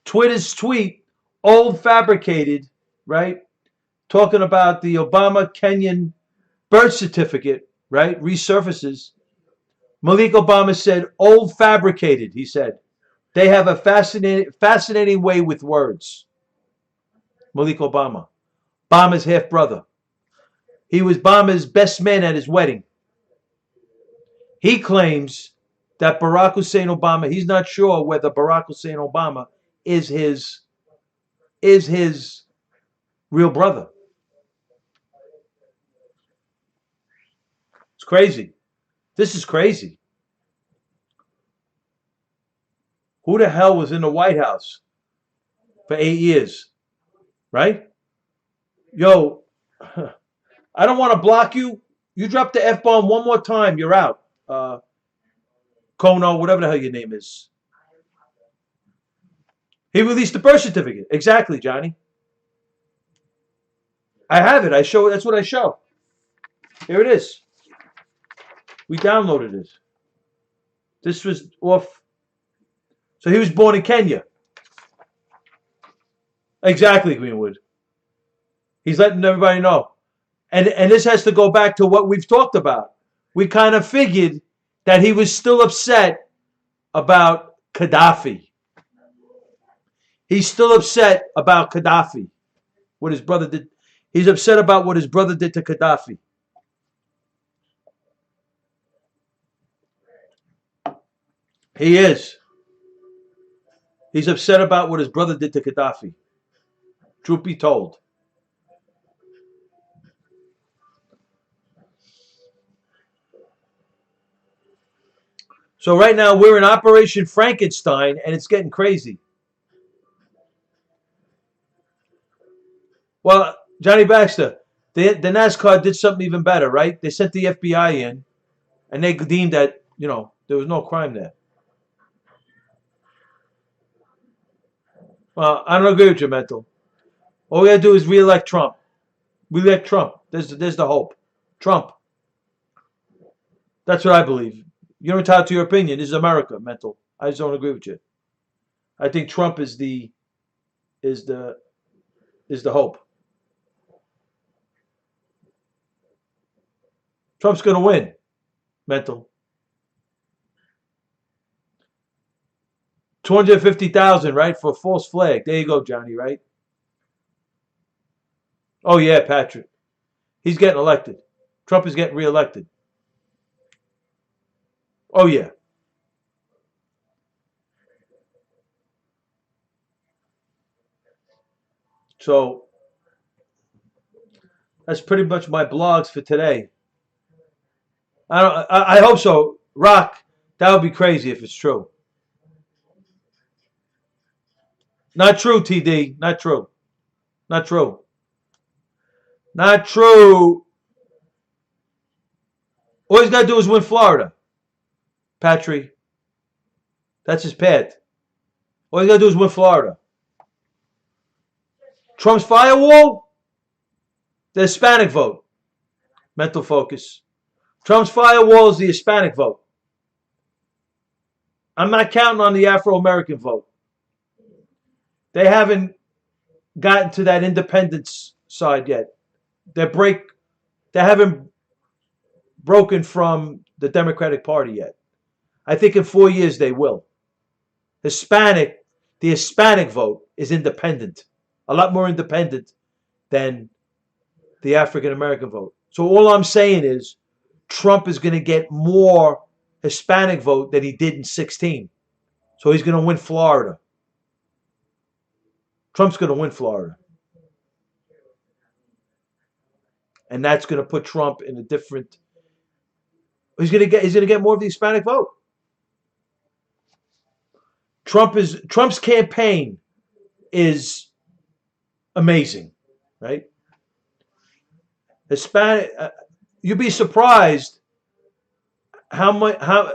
Twitter's tweet, old fabricated, right? Talking about the Obama Kenyan birth certificate, right? Resurfaces. Malik Obama said, old fabricated, he said. They have a fascinating way with words. Malik Obama. Obama's half brother. He was Obama's best man at his wedding. He claims that Barack Hussein Obama, he's not sure whether Barack Hussein Obama is his real brother. It's crazy. This is crazy. Who the hell was in the White House for 8 years? Right? Yo, I don't want to block you. You drop the F-bomb one more time, you're out. Kono, whatever the hell your name is. He released the birth certificate. Exactly, Johnny. I have it. I show. That's what I show. Here it is. We downloaded it. This was off. So he was born in Kenya. Exactly, Greenwood. He's letting everybody know. And this has to go back to what we've talked about. We kind of figured that he was still upset about Gaddafi. He's still upset about Gaddafi. What his brother did. He's upset about what his brother did to Gaddafi. He is. He's upset about what his brother did to Gaddafi. Truth be told. So right now we're in Operation Frankenstein, and it's getting crazy. Well, Johnny Baxter, the NASCAR did something even better, right? They sent the FBI in, and they deemed that, there was no crime there. Well, I don't agree with you, Mental. All we got to do is re-elect Trump. Re-elect Trump. There's the hope. Trump. That's what I believe. You're entitled to your opinion. This is America, Mental. I just don't agree with you. I think Trump is the hope. Trump's going to win, Mental. 250,000, right, for a false flag. There you go, Johnny, right? Oh, yeah, Patrick. He's getting elected. Trump is getting reelected. Oh, yeah. So, that's pretty much my blogs for today. I hope so. Rock, that would be crazy if it's true. Not true, TD. Not true. Not true. Not true. All he's got to do is win Florida. Patrick. That's his path. All he's got to do is win Florida. Trump's firewall? The Hispanic vote. Mental focus. Trump's firewall is the Hispanic vote. I'm not counting on the Afro-American vote. They haven't gotten to that independence side yet. break they haven't broken from the Democratic Party yet. I think in 4 years they will. Hispanic, the Hispanic vote is independent, a lot more independent than the African American vote. So all I'm saying is Trump is going to get more Hispanic vote than he did in 16. So he's going to win Florida. Trump's going to win Florida. And that's going to put Trump in a different. He's going to get more of the Hispanic vote. Trump's campaign is amazing, right? Hispanic. You'd be surprised how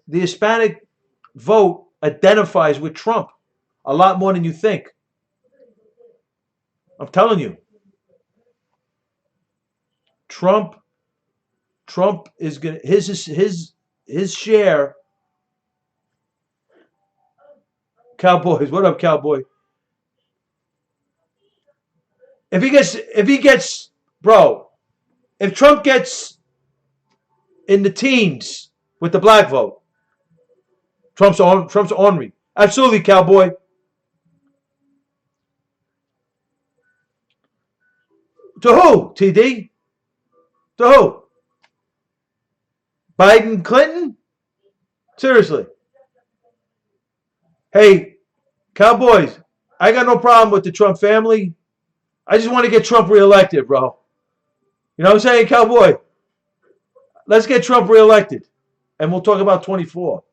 the Hispanic vote identifies with Trump a lot more than you think. I'm telling you, Trump is gonna his share. Cowboys, what up, Cowboy? If he gets, bro, if Trump gets in the teens with the black vote, Trump's ornery. Absolutely, Cowboy. To who? TD? To who? Biden, Clinton? Seriously. Hey, Cowboys, I got no problem with the Trump family. I just want to get Trump reelected, bro. You know what I'm saying, Cowboy? Let's get Trump reelected. And we'll talk about 24.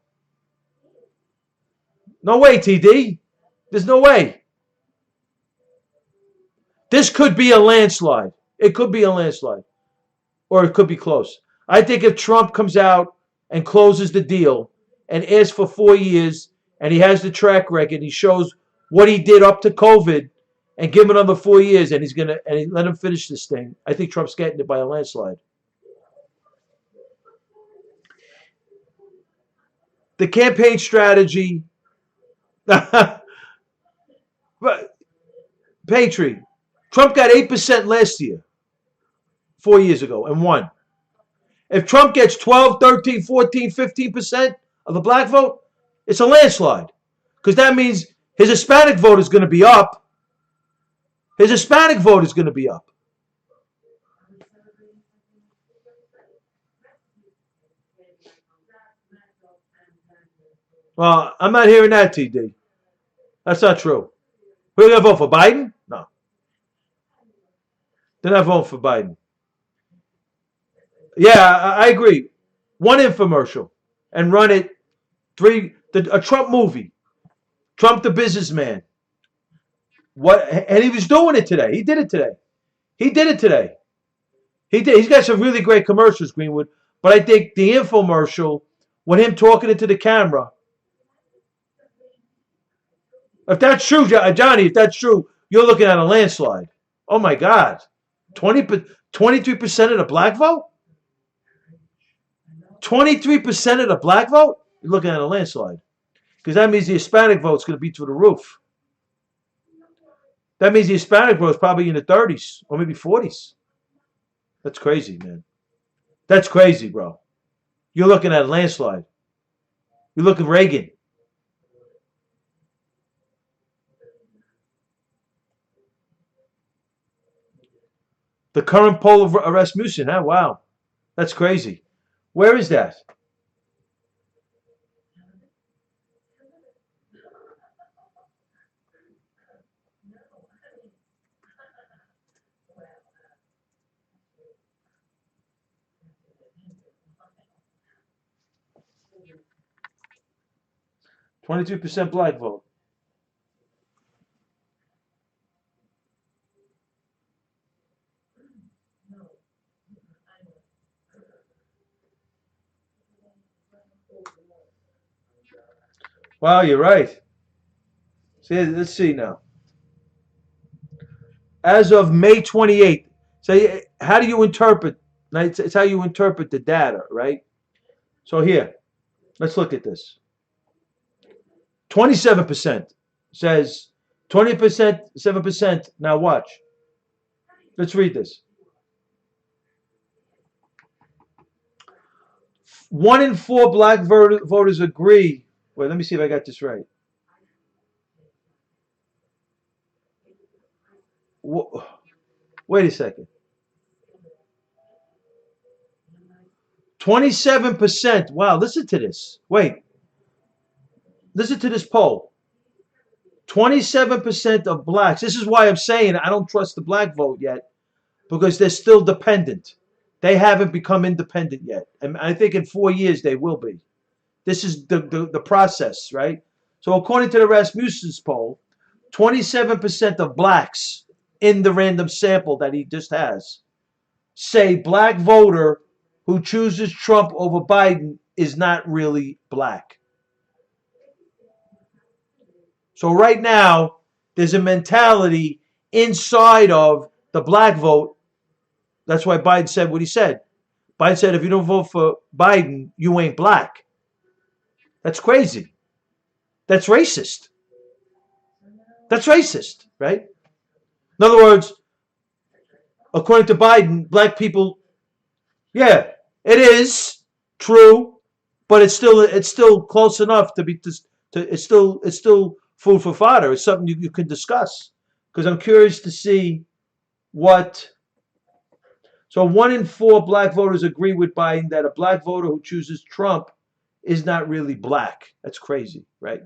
No way, TD. There's no way. This could be a landslide. It could be a landslide. Or it could be close. I think if Trump comes out and closes the deal and asks for 4 years and he has the track record, he shows what he did up to COVID and give him another 4 years and he let him finish this thing, I think Trump's getting it by a landslide. The campaign strategy, but Patriot, Trump got 8% last year, 4 years ago, and won. If Trump gets 12, 13, 14, 15% of the black vote, it's a landslide. Because that means his Hispanic vote is going to be up. His Hispanic vote is going to be up. Well, I'm not hearing that, TD. That's not true. Who's going to vote for Biden? No. They're not voting for Biden. Yeah, I agree. One infomercial and run it a Trump movie. Trump the businessman. What? And he was doing it today. He did it today. He did it today. He did. He's got some really great commercials, Greenwood. But I think the infomercial, with him talking into the camera, if that's true, Johnny, if that's true, you're looking at a landslide. Oh my God, 23% of the black vote. 23% of the black vote. You're looking at a landslide, because that means the Hispanic vote's going to be through the roof. That means the Hispanic vote is probably in the 30s or maybe 40s. That's crazy, man. That's crazy, bro. You're looking at a landslide. You're looking Reagan. The current poll of Rasmussen, huh? Wow. That's crazy. Where is that? %22 black vote. Wow, you're right. See, let's see now. As of May 28th, so how do you interpret? It's how you interpret the data, right? So here, let's look at this. 27% says 20%, 7%. Now watch. Let's read this. 1 in 4 black voters agree. Wait, let me see if I got this right. Wait a second. 27%. Wow, listen to this. Wait, listen to this poll. 27% of blacks. This is why I'm saying I don't trust the black vote yet, because they're still dependent. They haven't become independent yet. And I think in 4 years they will be. This is the process, right? So according to the Rasmussen's poll, 27% of blacks in the random sample that he just has say black voter who chooses Trump over Biden is not really black. So right now, there's a mentality inside of the black vote. That's why Biden said what he said. Biden said, if you don't vote for Biden, you ain't black. That's crazy. That's racist. That's racist, right? In other words, according to Biden, black people, yeah, it is true, but it's still close enough to be it's still food for fodder. It's something you can discuss, because I'm curious to see what. So 1 in 4 black voters agree with Biden that a black voter who chooses Trump is not really black. That's crazy, right?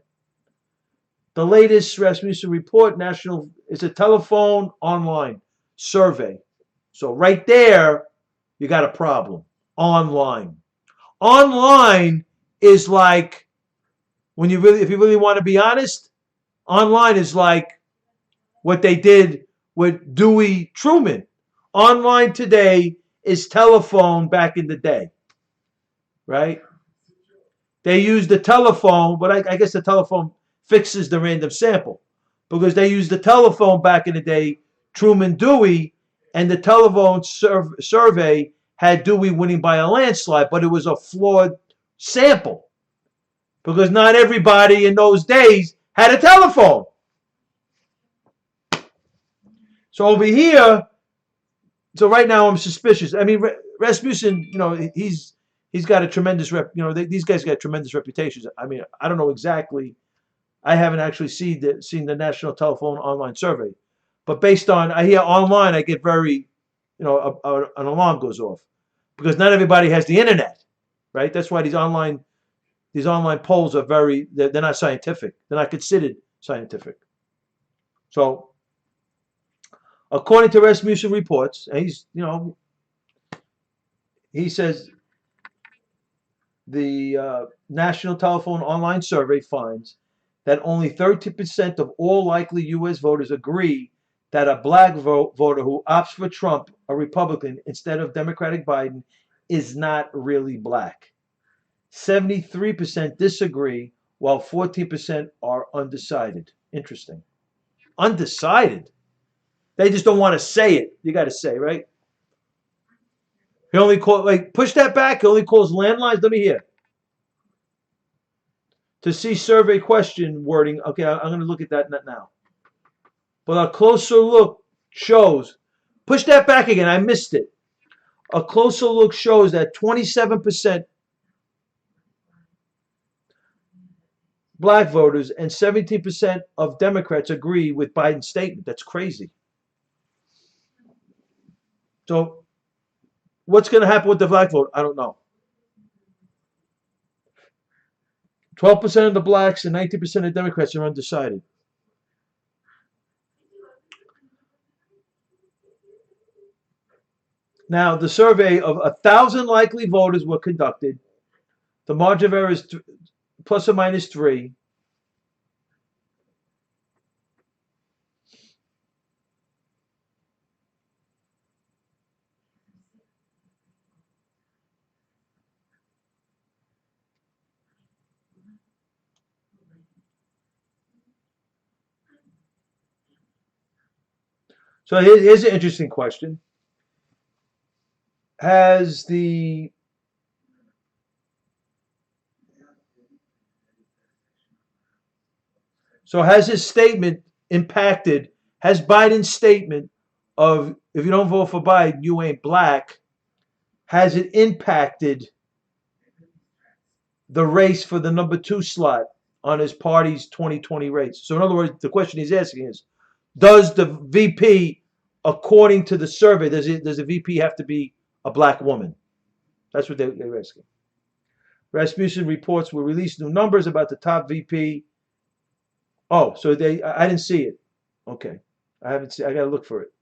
The latest Rasmussen report, national, is a telephone online survey. So right there, you got a problem. Online. Online is like, if you really want to be honest, online is like what they did with Dewey Truman. Online today is telephone back in the day, right? They use the telephone, but I guess the telephone fixes the random sample, because they used the telephone back in the day, Truman Dewey, and the telephone survey had Dewey winning by a landslide, but it was a flawed sample because not everybody in those days had a telephone. So over here, so right now I'm suspicious. I mean, Rasmussen, he's got a tremendous rep. These guys got tremendous reputations. I mean, I don't know exactly. I haven't actually seen the National Telephone Online Survey, but based on I hear online, I get very, an alarm goes off, because not everybody has the internet, right? That's why these online polls are they're not scientific. They're not considered scientific. So, according to Rasmussen reports, and he says the National Telephone Online Survey finds that only 13% of all likely U.S. voters agree that a black voter who opts for Trump, a Republican, instead of Democratic Biden, is not really black. 73% disagree, while 14% are undecided. Interesting. Undecided. They just don't want to say it. You got to say, right? He only push that back. He only calls landlines. Let me hear. To see survey question wording. Okay, I'm going to look at that now. But a closer look shows. Push that back again. I missed it. A closer look shows that 27% black voters and 17% of Democrats agree with Biden's statement. That's crazy. So, what's going to happen with the black vote? I don't know. 12% of the blacks and 19% of Democrats are undecided. Now, the survey of 1,000 likely voters were conducted. The margin of error is plus or minus 3. So here's an interesting question. Has his statement impacted, has Biden's statement of if you don't vote for Biden, you ain't black, has it impacted the race for the number 2 slot on his party's 2020 race. So in other words, the question he's asking is, does the VP, according to the survey, does the VP have to be a black woman? That's what they're asking. Rasmussen reports will release new numbers about the top VP. Oh, so I didn't see it. Okay. I haven't seen, I got to look for it.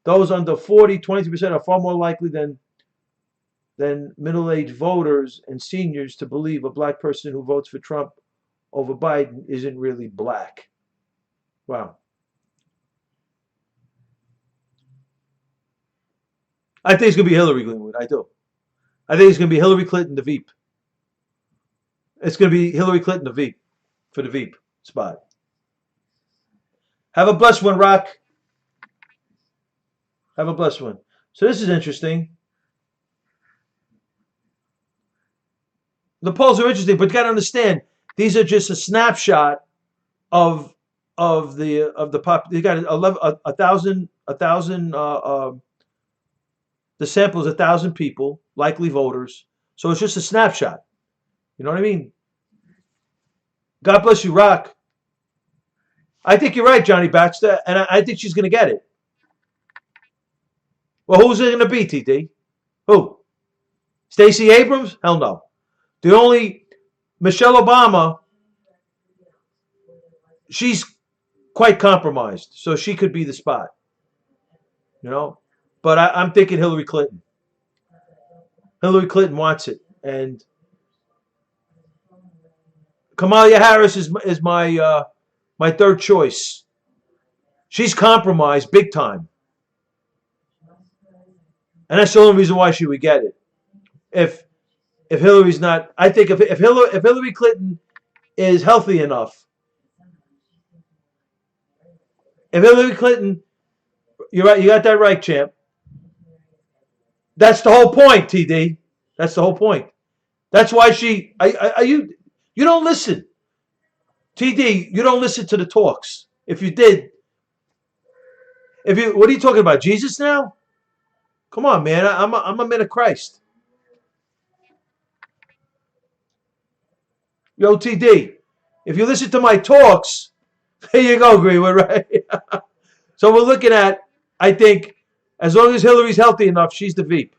Those under 40, 22% are far more likely than middle-aged voters and seniors to believe a black person who votes for Trump over Biden isn't really black. Wow. I think it's going to be Hillary Clinton. I do. I think it's going to be Hillary Clinton, the Veep. It's going to be Hillary Clinton, the Veep, for the Veep spot. Have a blessed one, Rock. Have a blessed one. So this is interesting. The polls are interesting, but you got to understand, these are just a snapshot of the pop. You got 1,000. The sample is 1,000 people, likely voters. So it's just a snapshot. You know what I mean? God bless you, Rock. I think you're right, Johnny Baxter, and I think she's going to get it. Well, who's it going to be, TD? Who? Stacey Abrams? Hell no. The only Michelle Obama, she's quite compromised, so she could be the spot. You know? But I'm thinking Hillary Clinton. Hillary Clinton wants it. And Kamala Harris is my third choice. She's compromised big time. And that's the only reason why she would get it. If Hillary's not, I think if Hillary Clinton is healthy enough, if Hillary Clinton, you're right, you got that right, champ. That's the whole point, TD. That's the whole point. That's why you don't listen. TD, you don't listen to the talks. If you did, what are you talking about? Jesus now? Come on, man. I'm a man of Christ. Yo, TD, if you listen to my talks, there you go, Greenwood, right? So we're looking at, I think, as long as Hillary's healthy enough, she's the Veep.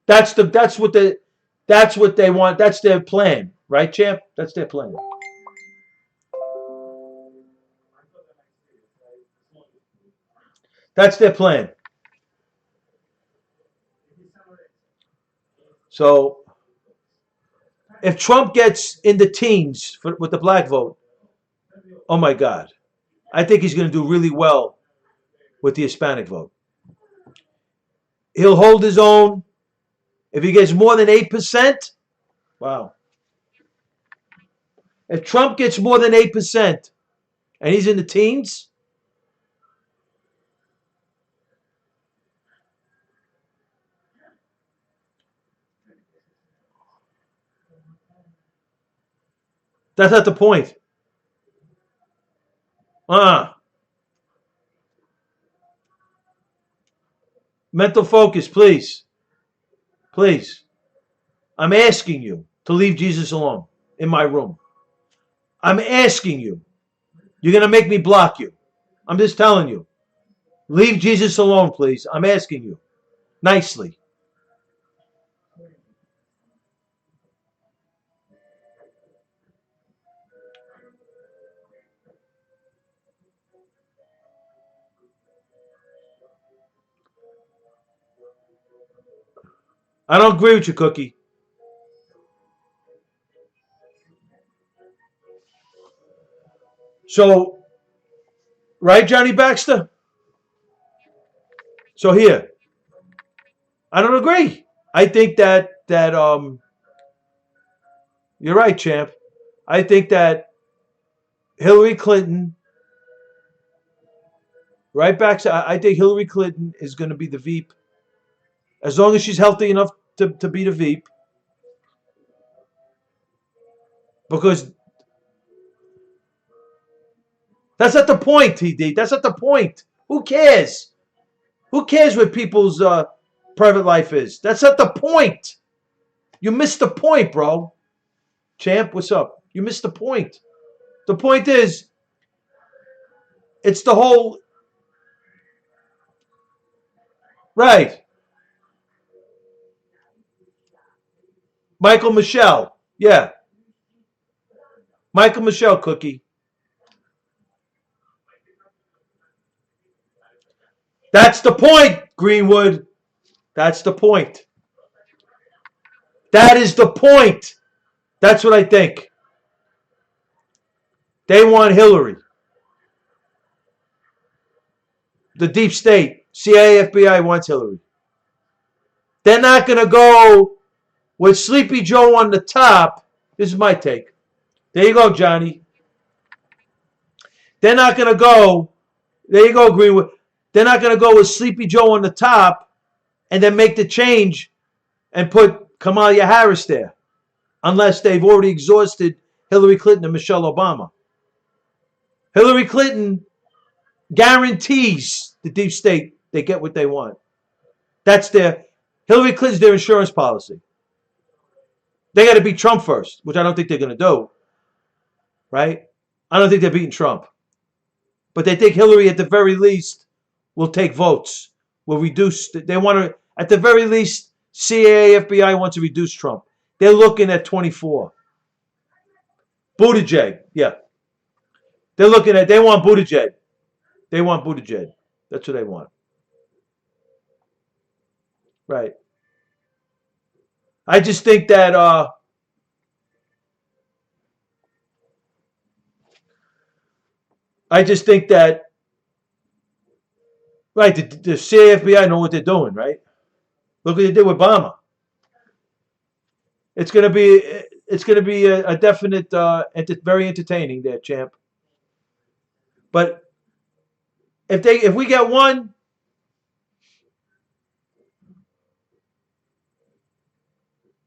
That's what they want. That's their plan, right, champ? That's their plan. That's their plan. So if Trump gets in the teens with the black vote, oh my God, I think he's going to do really well with the Hispanic vote. He'll hold his own. If he gets more than 8%, wow. If Trump gets more than 8% and he's in the teens, that's not the point. Mental focus, please. Please. I'm asking you to leave Jesus alone in my room. I'm asking you. You're going to make me block you. I'm just telling you. Leave Jesus alone, please. I'm asking you. Nicely. I don't agree with you, Cookie. So, right, Johnny Baxter? So here, I don't agree. I think that you're right, champ. I think that Hillary Clinton, right, Baxter? I think Hillary Clinton is going to be the Veep. As long as she's healthy enough to be the Veep. Because that's not the point, TD. That's not the point. Who cares? Who cares what people's private life is? That's not the point. You missed the point, bro. Champ, what's up? You missed the point. The point is, it's the whole right. Michael Michelle. Yeah. Michael Michelle cookie. That's the point, Greenwood. That's the point. That is the point. That's what I think. They want Hillary. The deep state, CIA, FBI wants Hillary. They're not going to go with Sleepy Joe on the top. This is my take. There you go, Johnny. They're not going to go. There you go, Greenwood. They're not going to go with Sleepy Joe on the top and then make the change and put Kamala Harris there, unless they've already exhausted Hillary Clinton and Michelle Obama. Hillary Clinton guarantees the deep state they get what they want. That's their Hillary Clinton's their insurance policy. They got to beat Trump first, which I don't think they're going to do. Right? I don't think they're beating Trump. But they think Hillary, at the very least, will take votes. Will reduce. They want to, at the very least, CIA, FBI wants to reduce Trump. They're looking at 24. Buttigieg, yeah. They're looking at, they want Buttigieg. They want Buttigieg. That's what they want. Right. I just think that right, the CFBI know what they're doing, right? Look what they did with Obama. It's gonna be a definite very entertaining there, champ. But if we get one,